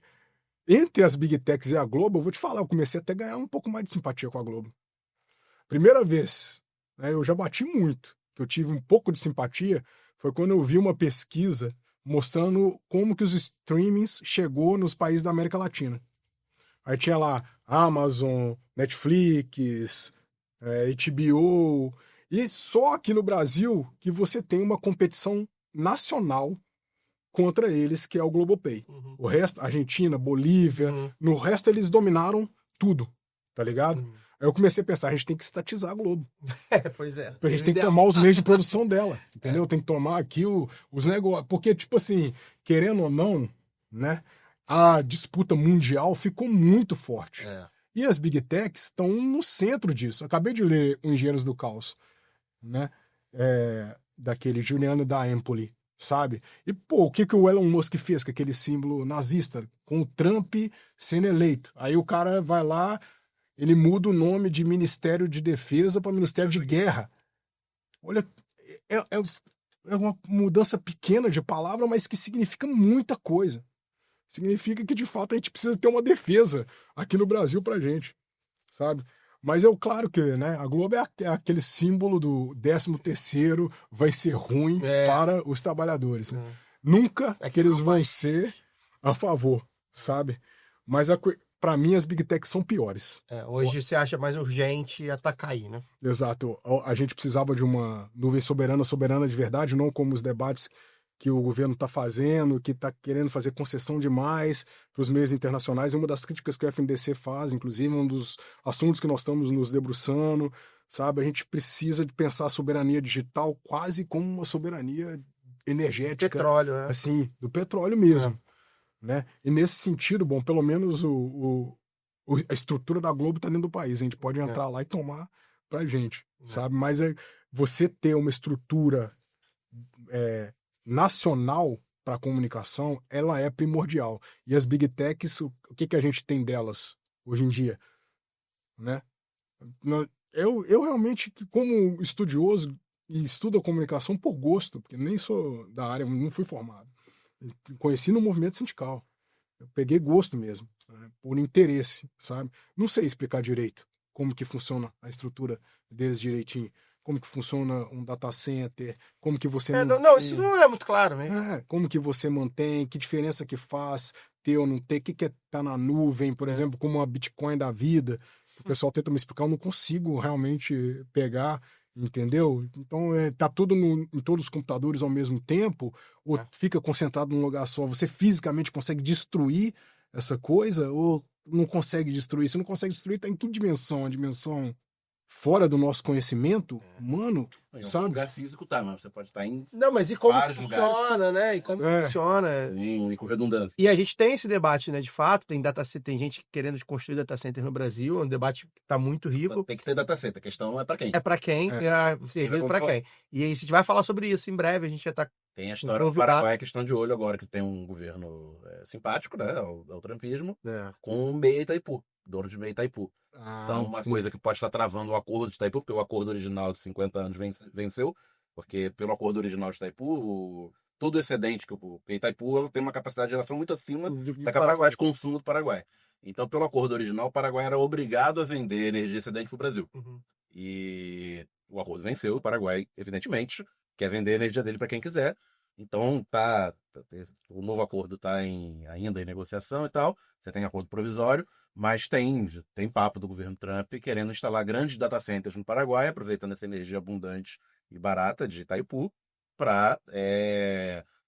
entre as Big Techs e a Globo, eu vou te falar, eu comecei até a ganhar um pouco mais de simpatia com a Globo. Primeira vez, né, eu já bati muito, que eu tive um pouco de simpatia, foi quando eu vi uma pesquisa mostrando como que os streamings chegou nos países da América Latina. Aí tinha lá Amazon, Netflix, HBO, e só aqui no Brasil que você tem uma competição nacional contra eles, que é o Globoplay. O resto, Argentina, Bolívia, no resto eles dominaram tudo, tá ligado? Aí eu comecei a pensar, a gente tem que estatizar a Globo. Pois é. A gente tem que tomar os meios de produção dela, entendeu? Tem que tomar aqui os negócios. Porque, tipo assim, querendo ou não, né, a disputa mundial ficou muito forte. E as Big Techs estão no centro disso. Acabei de ler o Engenheiros do Caos, né? Daquele Giuliano da Empoli, sabe? E, pô, o que o Elon Musk fez com aquele símbolo nazista? Com o Trump sendo eleito. Aí o cara vai lá, ele muda o nome de Ministério de Defesa para Ministério de Guerra. Olha, é uma mudança pequena de palavra, mas que significa muita coisa. Significa que, de fato, a gente precisa ter uma defesa aqui no Brasil pra gente, sabe? Mas é claro que, né, a Globo é aquele símbolo do 13º vai ser ruim para os trabalhadores. Né? Nunca que eles vão ser a favor, sabe? Mas para mim as Big Techs são piores. Hoje você acha mais urgente atacar aí, né? Exato. A gente precisava de uma nuvem soberana de verdade, não como os debates que o governo está fazendo, que está querendo fazer concessão demais para os meios internacionais. É uma das críticas que o FNDC faz, inclusive, um dos assuntos que nós estamos nos debruçando, sabe? A gente precisa de pensar a soberania digital quase como uma soberania energética. Petróleo, assim, do petróleo mesmo. Né? E nesse sentido, bom, pelo menos a estrutura da Globo está dentro do país. A gente pode entrar lá e tomar pra gente, sabe? Mas você ter uma estrutura nacional para comunicação, ela é primordial. E as Big Techs, o que a gente tem delas hoje em dia? Né? Eu realmente, como estudioso, e estudo a comunicação por gosto, porque nem sou da área, não fui formado. Conheci no movimento sindical. Eu peguei gosto mesmo, né? Por interesse, sabe? Não sei explicar direito como que funciona a estrutura deles direitinho. Como que funciona um data center, como que você mantém... Não, isso não é muito claro mesmo. Como que você mantém, que diferença que faz ter ou não ter, o que é tá na nuvem, por exemplo, como a Bitcoin da vida. O pessoal tenta me explicar, eu não consigo realmente pegar, entendeu? Então, tá tudo em todos os computadores ao mesmo tempo, ou fica concentrado num lugar só. Você fisicamente consegue destruir essa coisa, ou não consegue destruir? Se não consegue destruir, tá em que dimensão? A dimensão fora do nosso conhecimento humano, sabe? Um lugar físico tá, mas você pode estar em Não, mas e como funciona, lugares. Né? E como funciona. Com redundância. E a gente tem esse debate, né? De fato, tem gente querendo construir data center no Brasil, é um debate que tá muito rico. Tem que ter data center, a questão é para quem? É para quem, servido para quem. E aí a gente vai falar sobre isso em breve, a gente já tá... Tem a história do Paraguai, que estão de olho agora, que tem um governo simpático, né? Ao trumpismo, com o Meia Itaipu, dono de Meia Itaipu. Então, uma coisa que pode estar travando o acordo de Itaipu, porque o acordo original de 50 anos venceu, porque pelo acordo original de Itaipu, todo o excedente porque Itaipu ela tem uma capacidade de geração muito acima da capacidade de consumo do Paraguai. Então, pelo acordo original, o Paraguai era obrigado a vender energia excedente para o Brasil. E o acordo venceu, o Paraguai, evidentemente, quer vender a energia dele para quem quiser. Então, o novo acordo está ainda em negociação e tal. Você tem acordo provisório, mas tem papo do governo Trump querendo instalar grandes data centers no Paraguai, aproveitando essa energia abundante e barata de Itaipu para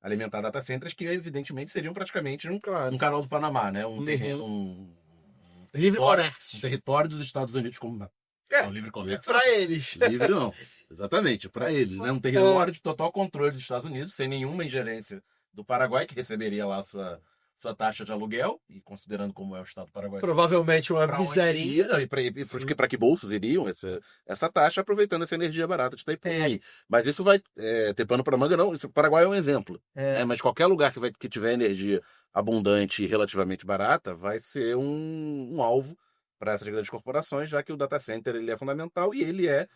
alimentar data centers que, evidentemente, seriam praticamente um canal do Panamá, né? Um terreno, um território dos Estados Unidos como... livre comércio. Para eles. Livre não. Exatamente, para eles. Né? Um território de total controle dos Estados Unidos, sem nenhuma ingerência do Paraguai, que receberia lá sua taxa de aluguel, e considerando como é o Estado do Paraguai. Provavelmente uma miséria. E para que bolsos iriam essa taxa, aproveitando essa energia barata de Itaipu. Mas isso vai ter pano para manga, não. O Paraguai é um exemplo. Mas qualquer lugar que tiver energia abundante e relativamente barata vai ser um alvo para essas grandes corporações, já que o data center ele é fundamental e ele é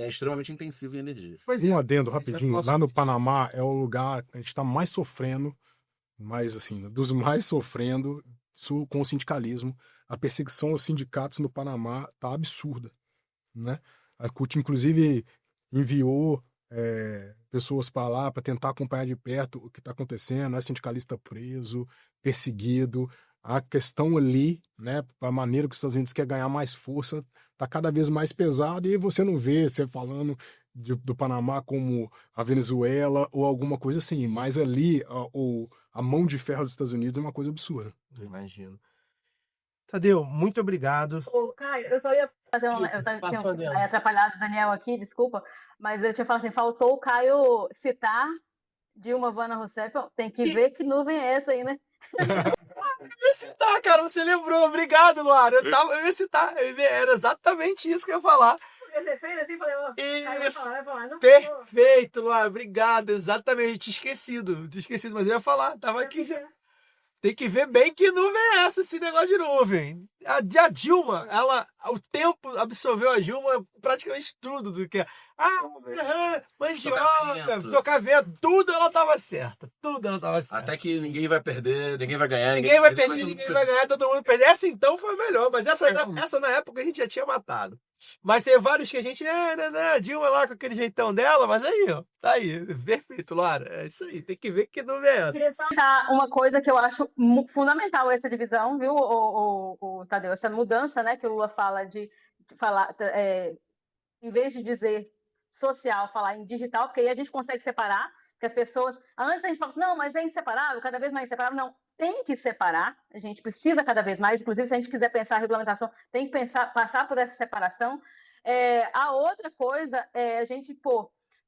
extremamente intensivo em energia. Um adendo rapidinho, lá no Panamá é o lugar que a gente está mais sofrendo, dos mais sofrendo com o sindicalismo. A perseguição aos sindicatos no Panamá tá absurda, né? A CUT, inclusive, enviou pessoas para lá para tentar acompanhar de perto o que está acontecendo, sindicalista preso, perseguido. A questão ali, né, a maneira que os Estados Unidos quer ganhar mais força, tá cada vez mais pesado e você não vê você falando do Panamá como a Venezuela ou alguma coisa assim, mas ali a mão de ferro dos Estados Unidos é uma coisa absurda. Eu imagino. Tadeu, muito obrigado. Ô, Caio, eu só ia fazer eu tinha atrapalhado o Daniel aqui, desculpa, mas eu tinha falado assim, faltou o Caio citar Dilma Vana Rousseff, tem que ver que nuvem é essa aí, né? Eu ia citar, cara, você lembrou, obrigado, Luara. Eu ia citar, era exatamente isso que eu ia falar. Você fez assim, falei, ó, vai falar, não perfeito, Luara, obrigado, exatamente, tinha esquecido, mas eu ia falar, tava aqui já. Tem que ver bem que nuvem é essa, esse negócio de nuvem. A Dilma, o tempo absorveu a Dilma praticamente tudo do que... mandioca, tocar vento, tudo ela tava certa. Até que ninguém vai perder, ninguém vai ganhar. Ninguém vai ganhar, todo mundo perder. Essa então foi melhor, mas essa na época a gente já tinha matado. Mas tem vários que a gente, a Dilma lá com aquele jeitão dela, mas aí, ó, tá aí, perfeito, Lara, é isso aí, tem que ver que não é essa. Queria só dar uma coisa que eu acho fundamental essa divisão, viu, o Tadeu, essa mudança, né, que o Lula fala de falar, em vez de dizer social, falar em digital, porque aí a gente consegue separar, porque as pessoas, antes a gente falava assim, não, mas é inseparável, cada vez mais inseparável, não, tem que separar, a gente precisa cada vez mais, inclusive se a gente quiser pensar a regulamentação, tem que passar por essa separação. A outra coisa, a gente,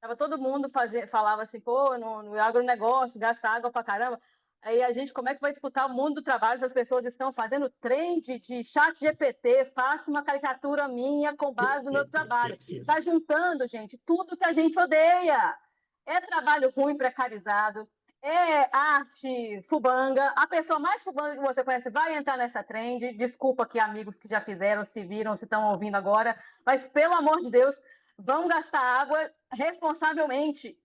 tava todo mundo falava assim, no agronegócio, gasta água pra caramba, aí a gente, como é que vai disputar o mundo do trabalho se as pessoas estão fazendo trend de chat GPT, faça uma caricatura minha com base no meu trabalho. Está juntando, gente, tudo que a gente odeia. É trabalho ruim, precarizado, é arte fubanga. A pessoa mais fubanga que você conhece vai entrar nessa trend. Desculpa aqui, amigos que já fizeram, se viram, se estão ouvindo agora, mas, pelo amor de Deus, vão gastar água responsavelmente.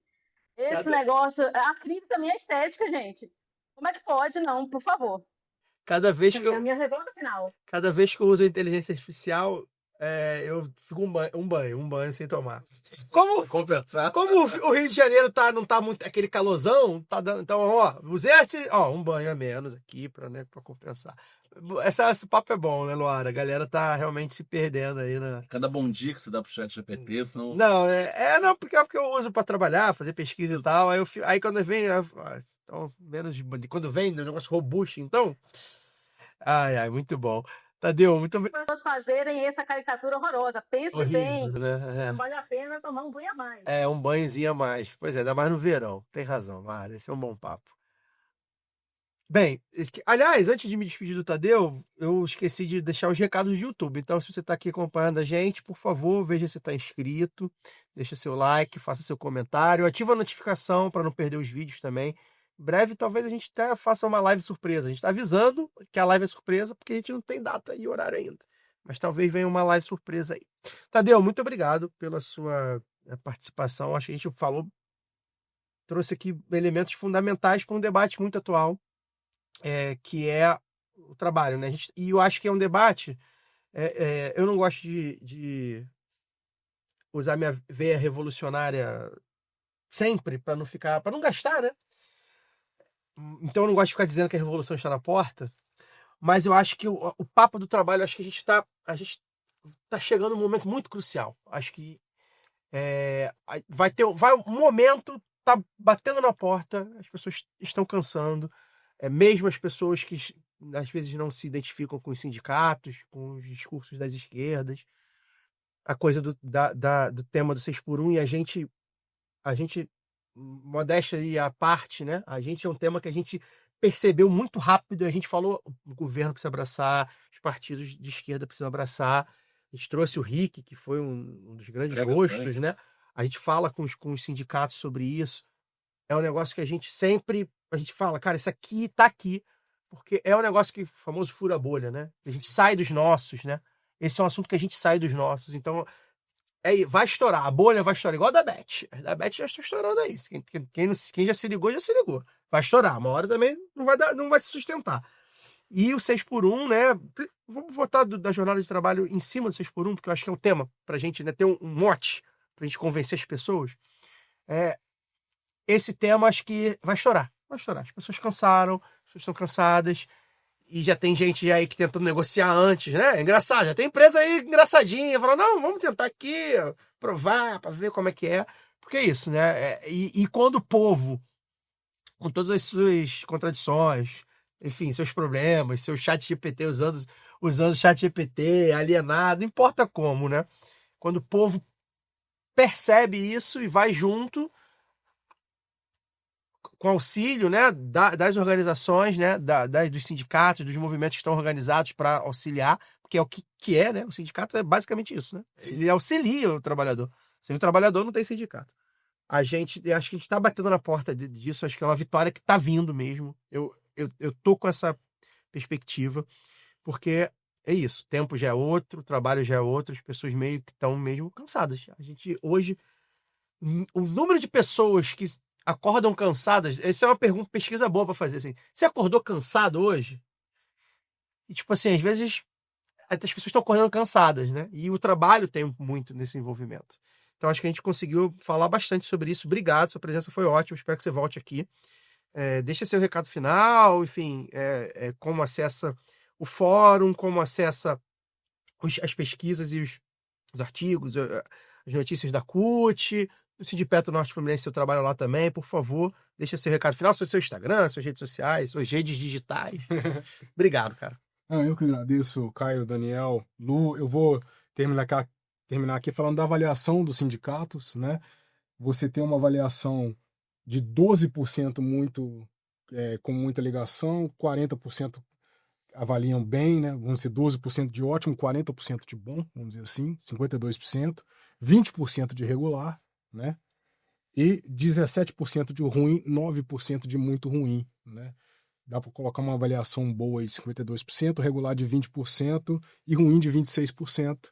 Esse negócio... A crise também é estética, gente. Como é que pode? Não, por favor. Cada vez que a minha revolta final. Cada vez que eu uso a inteligência artificial, eu fico um banho sem tomar. Como o Rio de Janeiro não tá muito aquele calorzão, tá dando, então, usei um banho a menos aqui pra compensar. Esse papo é bom, né, Luara? A galera tá realmente se perdendo aí na... Cada bom dia que você dá pro chat GPT, senão... Não, porque eu uso pra trabalhar, fazer pesquisa e tal, aí quando vem, então, quando vem um negócio robusto, então... Ai, muito bom. Tadeu, muito obrigado. As pessoas fazerem essa caricatura horrorosa, pense horrível, bem, né? não vale a pena tomar um banho a mais. Um banhozinho a mais, pois ainda mais no verão, tem razão, Mara, esse é um bom papo. Bem, aliás, antes de me despedir do Tadeu, eu esqueci de deixar os recados do YouTube. Então, se você está aqui acompanhando a gente, por favor, veja se está inscrito, deixa seu like, faça seu comentário, ativa a notificação para não perder os vídeos também. Em breve, talvez a gente até faça uma live surpresa. A gente está avisando que a live é surpresa, porque a gente não tem data e horário ainda. Mas talvez venha uma live surpresa aí. Tadeu, muito obrigado pela sua participação. Acho que a gente trouxe aqui elementos fundamentais para um debate muito atual. Que é o trabalho, né? E eu acho que é um debate. Eu não gosto de usar minha veia revolucionária sempre para não gastar, né? Então eu não gosto de ficar dizendo que a revolução está na porta, mas eu acho que o papo do trabalho, acho que a gente tá chegando num momento muito crucial. Acho que vai um momento, tá batendo na porta, as pessoas estão cansando. Mesmo as pessoas que às vezes não se identificam com os sindicatos, com os discursos das esquerdas, a coisa do tema do 6x1, e a gente, modéstia aí à parte, né? A gente é um tema que a gente percebeu muito rápido, a gente falou, o governo precisa abraçar, os partidos de esquerda precisam abraçar, a gente trouxe o Rick, que foi um dos grandes rostos, né? A gente fala com os sindicatos sobre isso, é um negócio que a gente fala, cara, isso aqui tá aqui, porque é um negócio que o famoso fura bolha, né? A gente sai dos nossos, né? Esse é um assunto que a gente sai dos nossos, então vai estourar, a bolha vai estourar, igual a da Beth. A da Beth já está estourando aí. Quem já se ligou, já se ligou. Vai estourar, uma hora também não vai se sustentar. E o 6x1, né? Vamos botar da jornada de trabalho em cima do 6x1, porque eu acho que é um tema pra gente, né, ter um mote pra gente convencer as pessoas. Esse tema acho que vai estourar. As pessoas cansaram, as pessoas estão cansadas. E já tem gente aí que tentando negociar antes, né? Engraçado, já tem empresa aí engraçadinha, falando, não, vamos tentar aqui, provar, para ver como é que é. Porque é isso, né? E quando o povo, com todas as suas contradições, enfim, seus problemas, seu chat GPT, usando o chat GPT, alienado, não importa como, né? Quando o povo percebe isso e vai junto, com auxílio, né, das organizações, né, dos sindicatos, dos movimentos que estão organizados para auxiliar, porque é o que é, né? O sindicato é basicamente isso, né? Ele auxilia o trabalhador. Sem o trabalhador não tem sindicato. Acho que a gente está batendo na porta disso, acho que é uma vitória que está vindo mesmo. Eu tô com essa perspectiva, porque é isso, o tempo já é outro, o trabalho já é outro, as pessoas meio que estão mesmo cansadas. A gente hoje, o número de pessoas que acordam cansadas, essa é uma pesquisa boa para fazer, assim, você acordou cansado hoje? E tipo assim, às vezes as pessoas estão acordando cansadas, né? E o trabalho tem muito nesse envolvimento. Então acho que a gente conseguiu falar bastante sobre isso. Obrigado, sua presença foi ótima, espero que você volte aqui. Deixa seu recado final, enfim, como acessa o fórum, como acessa as pesquisas e os artigos, as notícias da CUT, do Sindipeto Norte Fluminense, eu trabalho lá também, por favor, deixa seu recado final, seu Instagram, suas redes sociais, suas redes digitais. Obrigado, cara. Eu que agradeço, Caio, Daniel, Lu. Eu vou terminar aqui falando da avaliação dos sindicatos, né? Você tem uma avaliação de 12% com muita ligação, 40% avaliam bem, né? Vamos dizer 12% de ótimo, 40% de bom, vamos dizer assim, 52%, 20% de regular, né? E 17% de ruim, 9% de muito ruim, né? Dá para colocar uma avaliação boa aí de 52%, regular de 20% e ruim de 26%,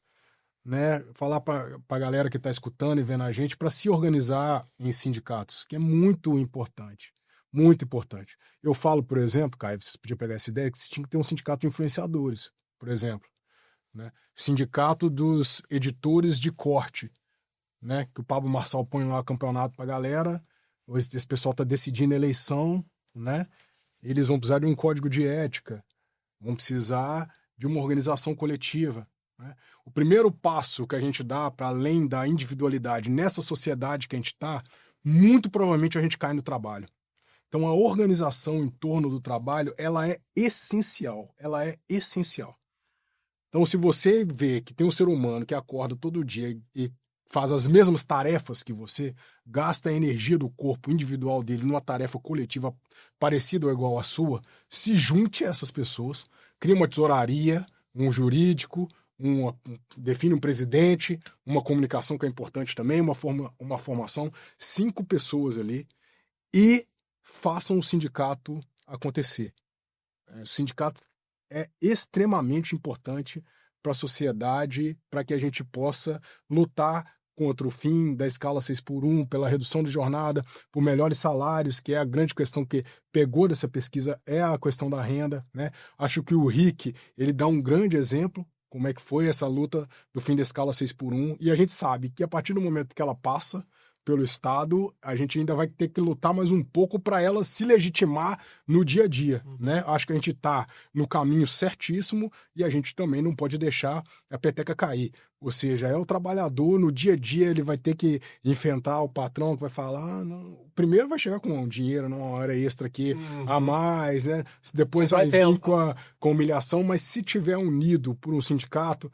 né? Falar para a galera que está escutando e vendo a gente para se organizar em sindicatos, que é muito importante. Muito importante. Eu falo, por exemplo, Caio, vocês podiam pegar essa ideia, que você tinha que ter um sindicato de influenciadores, por exemplo, né? Sindicato dos editores de corte, né? Que o Pablo Marçal põe lá o campeonato pra galera, esse pessoal tá decidindo a eleição, né? Eles vão precisar de um código de ética, vão precisar de uma organização coletiva, né? O primeiro passo que a gente dá para além da individualidade nessa sociedade que a gente está, muito provavelmente a gente cai no trabalho. Então a organização em torno do trabalho, ela é essencial, ela é essencial. Então se você vê que tem um ser humano que acorda todo dia e faz as mesmas tarefas que você, gasta a energia do corpo individual dele numa tarefa coletiva parecida ou igual à sua, se junte a essas pessoas, cria uma tesouraria, um jurídico, define um presidente, uma comunicação que é importante também, uma formação, 5 pessoas ali, e façam o sindicato acontecer. O sindicato é extremamente importante para a sociedade, para que a gente possa lutar contra o fim da escala 6x1, pela redução de jornada, por melhores salários, que é a grande questão que pegou dessa pesquisa, é a questão da renda, né? Acho que o Rick, ele dá um grande exemplo, como é que foi essa luta do fim da escala 6x1, e a gente sabe que a partir do momento que ela passa pelo Estado, a gente ainda vai ter que lutar mais um pouco para ela se legitimar no dia a dia, né? Acho que a gente está no caminho certíssimo e a gente também não pode deixar a peteca cair. Ou seja, é o trabalhador, no dia a dia ele vai ter que enfrentar o patrão que vai falar, não, primeiro vai chegar com um dinheiro, uma hora extra aqui a mais, né? Depois vai vir com a humilhação, mas se tiver unido por um sindicato,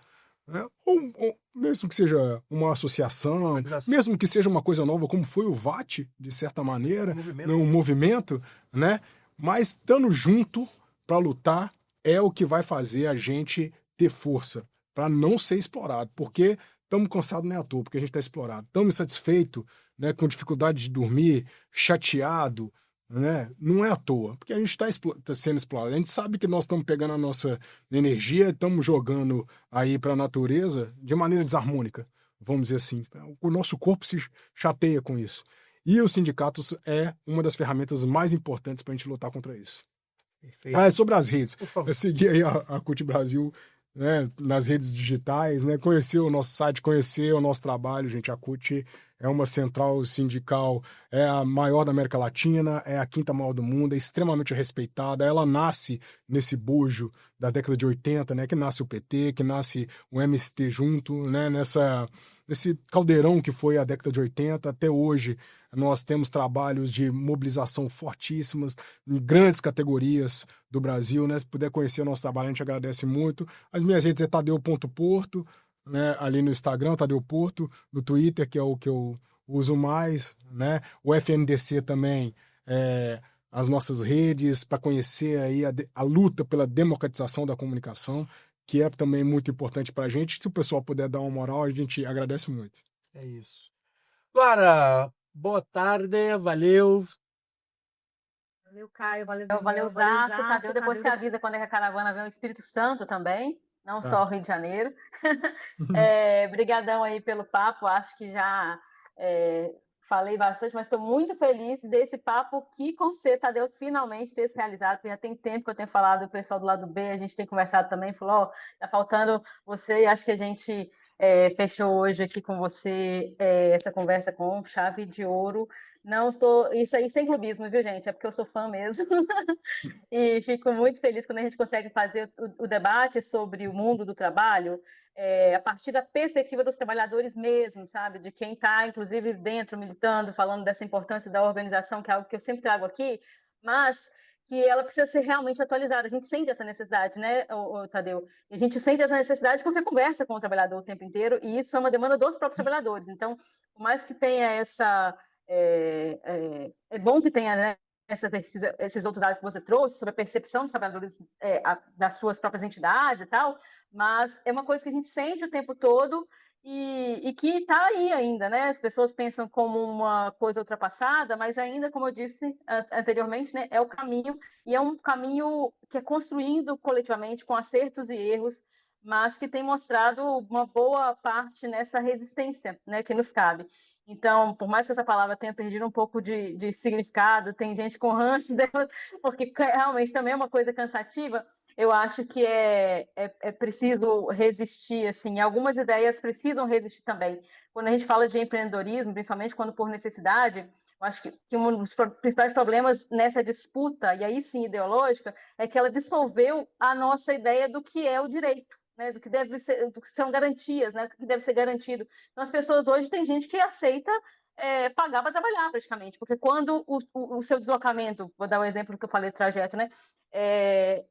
né? Ou mesmo que seja uma associação, mesmo que seja uma coisa nova, como foi o VAT, de certa maneira, um movimento, né? Mas estando junto para lutar é o que vai fazer a gente ter força para não ser explorado, porque estamos cansados nem à toa, porque a gente está explorado. Estamos insatisfeitos, né, com dificuldade de dormir, chateado, né? Não é à toa, porque a gente está sendo explorado. A gente sabe que nós estamos pegando a nossa energia, estamos jogando aí para a natureza de maneira desarmônica, vamos dizer assim. O nosso corpo se chateia com isso. E os sindicatos é uma das ferramentas mais importantes para a gente lutar contra isso. Perfeito. Sobre as redes. Eu segui aí a CUT Brasil né, nas redes digitais, né, conhecer o nosso site, conhecer o nosso trabalho, gente. A CUT é uma central sindical, é a maior da América Latina, é a quinta maior do mundo, é extremamente respeitada. Ela nasce nesse bojo da década de 80, né, que nasce o PT, que nasce o MST junto, né, nesse caldeirão que foi a década de 80 até hoje. Nós temos trabalhos de mobilização fortíssimos em grandes categorias do Brasil, né? Se puder conhecer o nosso trabalho, a gente agradece muito. As minhas redes é tadeu.porto, né? Ali no Instagram, Tadeu Porto, no Twitter, que é o que eu uso mais, né? O FNDC também, as nossas redes, para conhecer aí a luta pela democratização da comunicação, que é também muito importante para a gente. Se o pessoal puder dar uma moral, a gente agradece muito. É isso. Luara, boa tarde, valeu. Valeu, Caio, valeu, Zaço, Tadeu. Depois você avisa quando é que a caravana vem o Espírito Santo também, não só o Rio de Janeiro. Brigadão aí pelo papo, acho que já falei bastante, mas estou muito feliz desse papo que com você, Tadeu, finalmente ter se realizado, porque já tem tempo que eu tenho falado, o pessoal do lado B, a gente tem conversado também, falou, tá faltando você, e acho que a gente fechou hoje aqui com você essa conversa com chave de ouro. Não estou, isso aí sem clubismo, viu, gente? É porque eu sou fã mesmo. E fico muito feliz quando a gente consegue fazer o debate sobre o mundo do trabalho a partir da perspectiva dos trabalhadores mesmo, sabe? De quem está, inclusive, dentro, militando, falando dessa importância da organização, que é algo que eu sempre trago aqui, mas que ela precisa ser realmente atualizada. A gente sente essa necessidade, né, Tadeu? E a gente sente essa necessidade porque conversa com o trabalhador o tempo inteiro, e isso é uma demanda dos próprios trabalhadores. Então, por mais que tenha essa... É bom que tenha, né, esses outros dados que você trouxe sobre a percepção dos trabalhadores das suas próprias entidades e tal, mas é uma coisa que a gente sente o tempo todo e que está aí ainda, né? As pessoas pensam como uma coisa ultrapassada, mas ainda, como eu disse anteriormente, né, é o caminho, e é um caminho que é construído coletivamente com acertos e erros, mas que tem mostrado uma boa parte nessa resistência, né, que nos cabe. Então, por mais que essa palavra tenha perdido um pouco de significado, tem gente com ranço dela, porque realmente também é uma coisa cansativa, eu acho que é preciso resistir, assim, algumas ideias precisam resistir também. Quando a gente fala de empreendedorismo, principalmente quando por necessidade, eu acho que um dos principais problemas nessa disputa, e aí sim ideológica, é que ela dissolveu a nossa ideia do que é o direito. Né, do que são garantias, né, do que deve ser garantido. Então, as pessoas hoje, tem gente que aceita pagar para trabalhar, praticamente, porque quando o seu deslocamento, vou dar um exemplo do que eu falei, trajeto, né,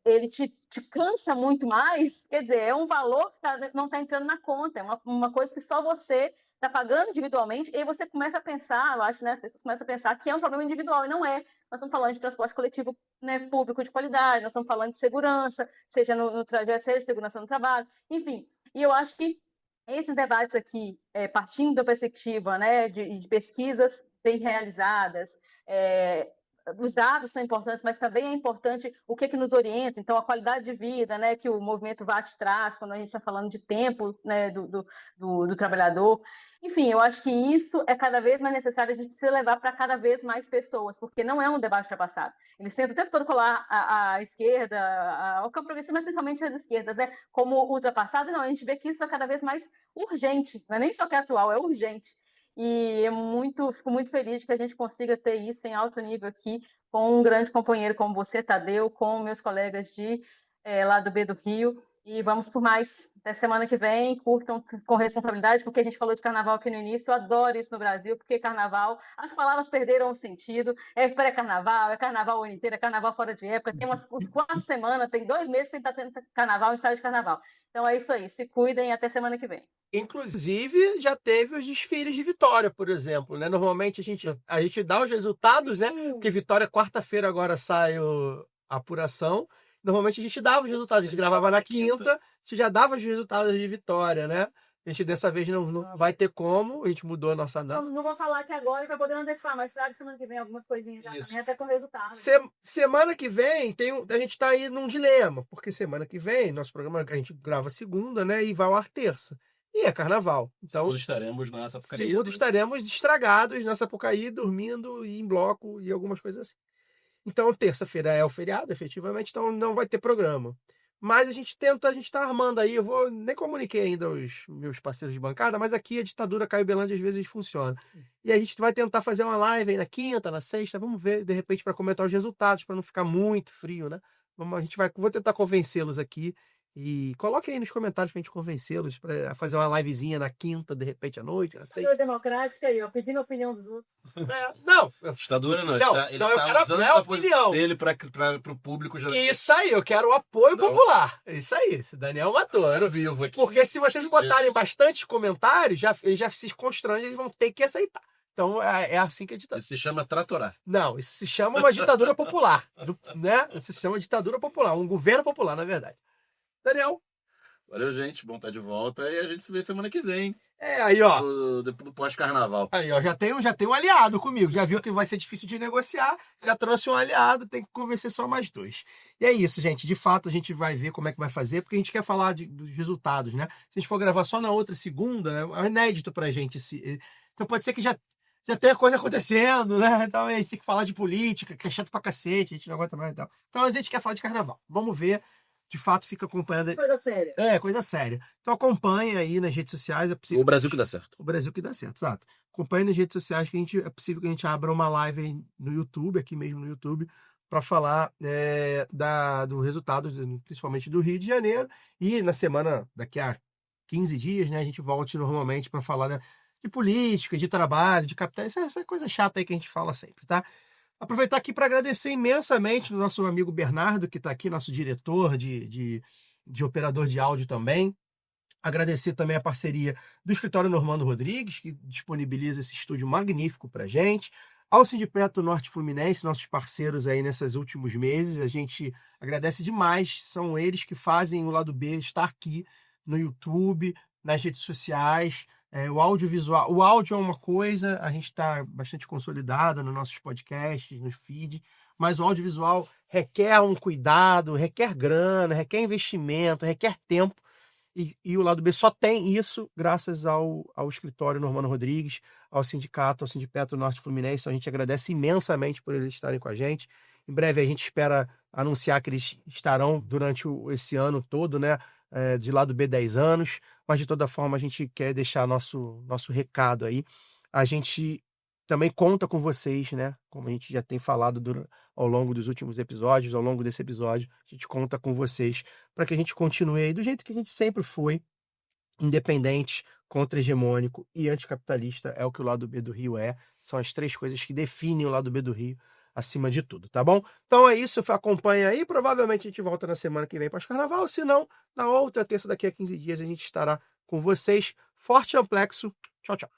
ele te cansa muito mais, quer dizer, é um valor que não está entrando na conta, é uma coisa que só você está pagando individualmente, e aí você começa a pensar, eu acho, né, as pessoas começam a pensar que é um problema individual, e não é. Nós estamos falando de transporte coletivo, né, público de qualidade, nós estamos falando de segurança, seja no trajeto, seja segurança no trabalho, enfim. E eu acho que esses debates aqui, partindo da perspectiva, né, de pesquisas bem realizadas, os dados são importantes, mas também é importante o que nos orienta, então a qualidade de vida, né, que o movimento VAT traz, quando a gente está falando de tempo, né, do trabalhador. Enfim, eu acho que isso é cada vez mais necessário, a gente precisa levar para cada vez mais pessoas, porque não é um debate ultrapassado. Eles tentam o tempo todo colar a esquerda, o campo progressista, mas principalmente as esquerdas, né, como ultrapassado. Não, a gente vê que isso é cada vez mais urgente, não é nem só que é atual, é urgente. E fico muito feliz de que a gente consiga ter isso em alto nível aqui, com um grande companheiro como você, Tadeu, com meus colegas lá do B do Rio. E vamos por mais. Até semana que vem, curtam com responsabilidade, porque a gente falou de carnaval aqui no início, eu adoro isso no Brasil, porque carnaval, as palavras perderam o sentido, é pré-carnaval, é carnaval o ano inteiro, é carnaval fora de época, tem uns 4 semanas, tem 2 meses que está tendo carnaval, ensaio de carnaval. Então é isso aí, se cuidem, até semana que vem. Inclusive, já teve os desfiles de Vitória, por exemplo, né? Normalmente a gente dá os resultados, né? Porque Vitória, quarta-feira, agora sai a apuração. Normalmente a gente dava os resultados, a gente gravava na quinta, a gente já dava os resultados de Vitória, né? A gente dessa vez não vai ter como, a gente mudou a nossa data. Não vou falar aqui agora para poder antecipar, mas será que semana que vem algumas coisinhas já também, até com o resultado. Semana que vem a gente está aí num dilema, porque semana que vem, nosso programa a gente grava segunda, né? E vai ao ar terça. E é carnaval. Então, segundo estaremos na Sapucaí. Segundo estaremos estragados na Sapucaí, dormindo e em bloco e algumas coisas assim. Então, terça-feira é o feriado, efetivamente, então não vai ter programa. Mas a gente tá armando aí, nem comuniquei ainda os meus parceiros de bancada, mas aqui a ditadura Caio Belandi às vezes funciona. E a gente vai tentar fazer uma live aí na quinta, na sexta, vamos ver, de repente, para comentar os resultados, para não ficar muito frio, né? Vou tentar convencê-los aqui. E coloque aí nos comentários pra gente convencê-los para fazer uma livezinha na quinta, de repente à noite. Ditadura democrática aí, ó, pedindo a opinião dos outros. Não. Ditadura não. Ele eu quero usando a opinião dele para o público já. Isso aí, eu quero o apoio popular. Isso aí, esse Daniel matou. Eu vivo aqui. Porque se vocês botarem bastante comentários, eles já se constrangem, eles vão ter que aceitar. Então é assim que é ditadura. Isso se chama tratorar. Não, isso se chama uma ditadura popular. Né? Isso se chama ditadura popular, um governo popular, na verdade. Daniel. Valeu, gente. Bom estar de volta. E a gente se vê semana que vem. Aí, ó. Do pós-carnaval. Aí, ó. Já tem um aliado comigo. Já viu que vai ser difícil de negociar. Já trouxe um aliado. Tem que convencer só mais 2. E é isso, gente. De fato, a gente vai ver como é que vai fazer, porque a gente quer falar dos resultados, né? Se a gente for gravar só na outra segunda, né, é inédito pra gente. Então pode ser que já tenha coisa acontecendo, né? Então a gente tem que falar de política, que é chato pra cacete. A gente não aguenta mais e tal. Então a gente quer falar de carnaval. Vamos ver. De fato, fica acompanhando. Coisa séria. Coisa séria. Então acompanha aí nas redes sociais. O Brasil que dá certo. O Brasil que dá certo, exato. Acompanha nas redes sociais que é possível que a gente abra uma live aí no YouTube, aqui mesmo no YouTube, para falar do resultado, principalmente do Rio de Janeiro. E na semana, daqui a 15 dias, né, a gente volte normalmente para falar de política, de trabalho, de capital. Essa coisa chata aí que a gente fala sempre, tá? Aproveitar aqui para agradecer imensamente o nosso amigo Bernardo, que está aqui, nosso diretor de operador de áudio também. Agradecer também a parceria do Escritório Normando Rodrigues, que disponibiliza esse estúdio magnífico para a gente. Ao Sindicato Norte Fluminense, nossos parceiros aí nesses últimos meses, a gente agradece demais. São eles que fazem o Lado B estar aqui no YouTube, nas redes sociais. O audiovisual, o áudio é uma coisa, a gente está bastante consolidado nos nossos podcasts, no feed, mas o audiovisual requer um cuidado, requer grana, requer investimento, requer tempo, e o Lado B só tem isso graças ao Escritório Normando Rodrigues, ao Sindicato Norte Fluminense. Então a gente agradece imensamente por eles estarem com a gente. Em breve a gente espera anunciar que eles estarão durante esse ano todo, né? De Lado B 10 anos, mas de toda forma a gente quer deixar nosso recado aí. A gente também conta com vocês, né? Como a gente já tem falado ao longo dos últimos episódios, ao longo desse episódio, a gente conta com vocês para que a gente continue aí do jeito que a gente sempre foi, independente, contra-hegemônico e anticapitalista. É o que o Lado B do Rio é. São as 3 coisas que definem o Lado B do Rio acima de tudo, tá bom? Então é isso, acompanha aí, provavelmente a gente volta na semana que vem para o carnaval, se não, na outra terça daqui a 15 dias a gente estará com vocês. Forte e amplexo, tchau, tchau.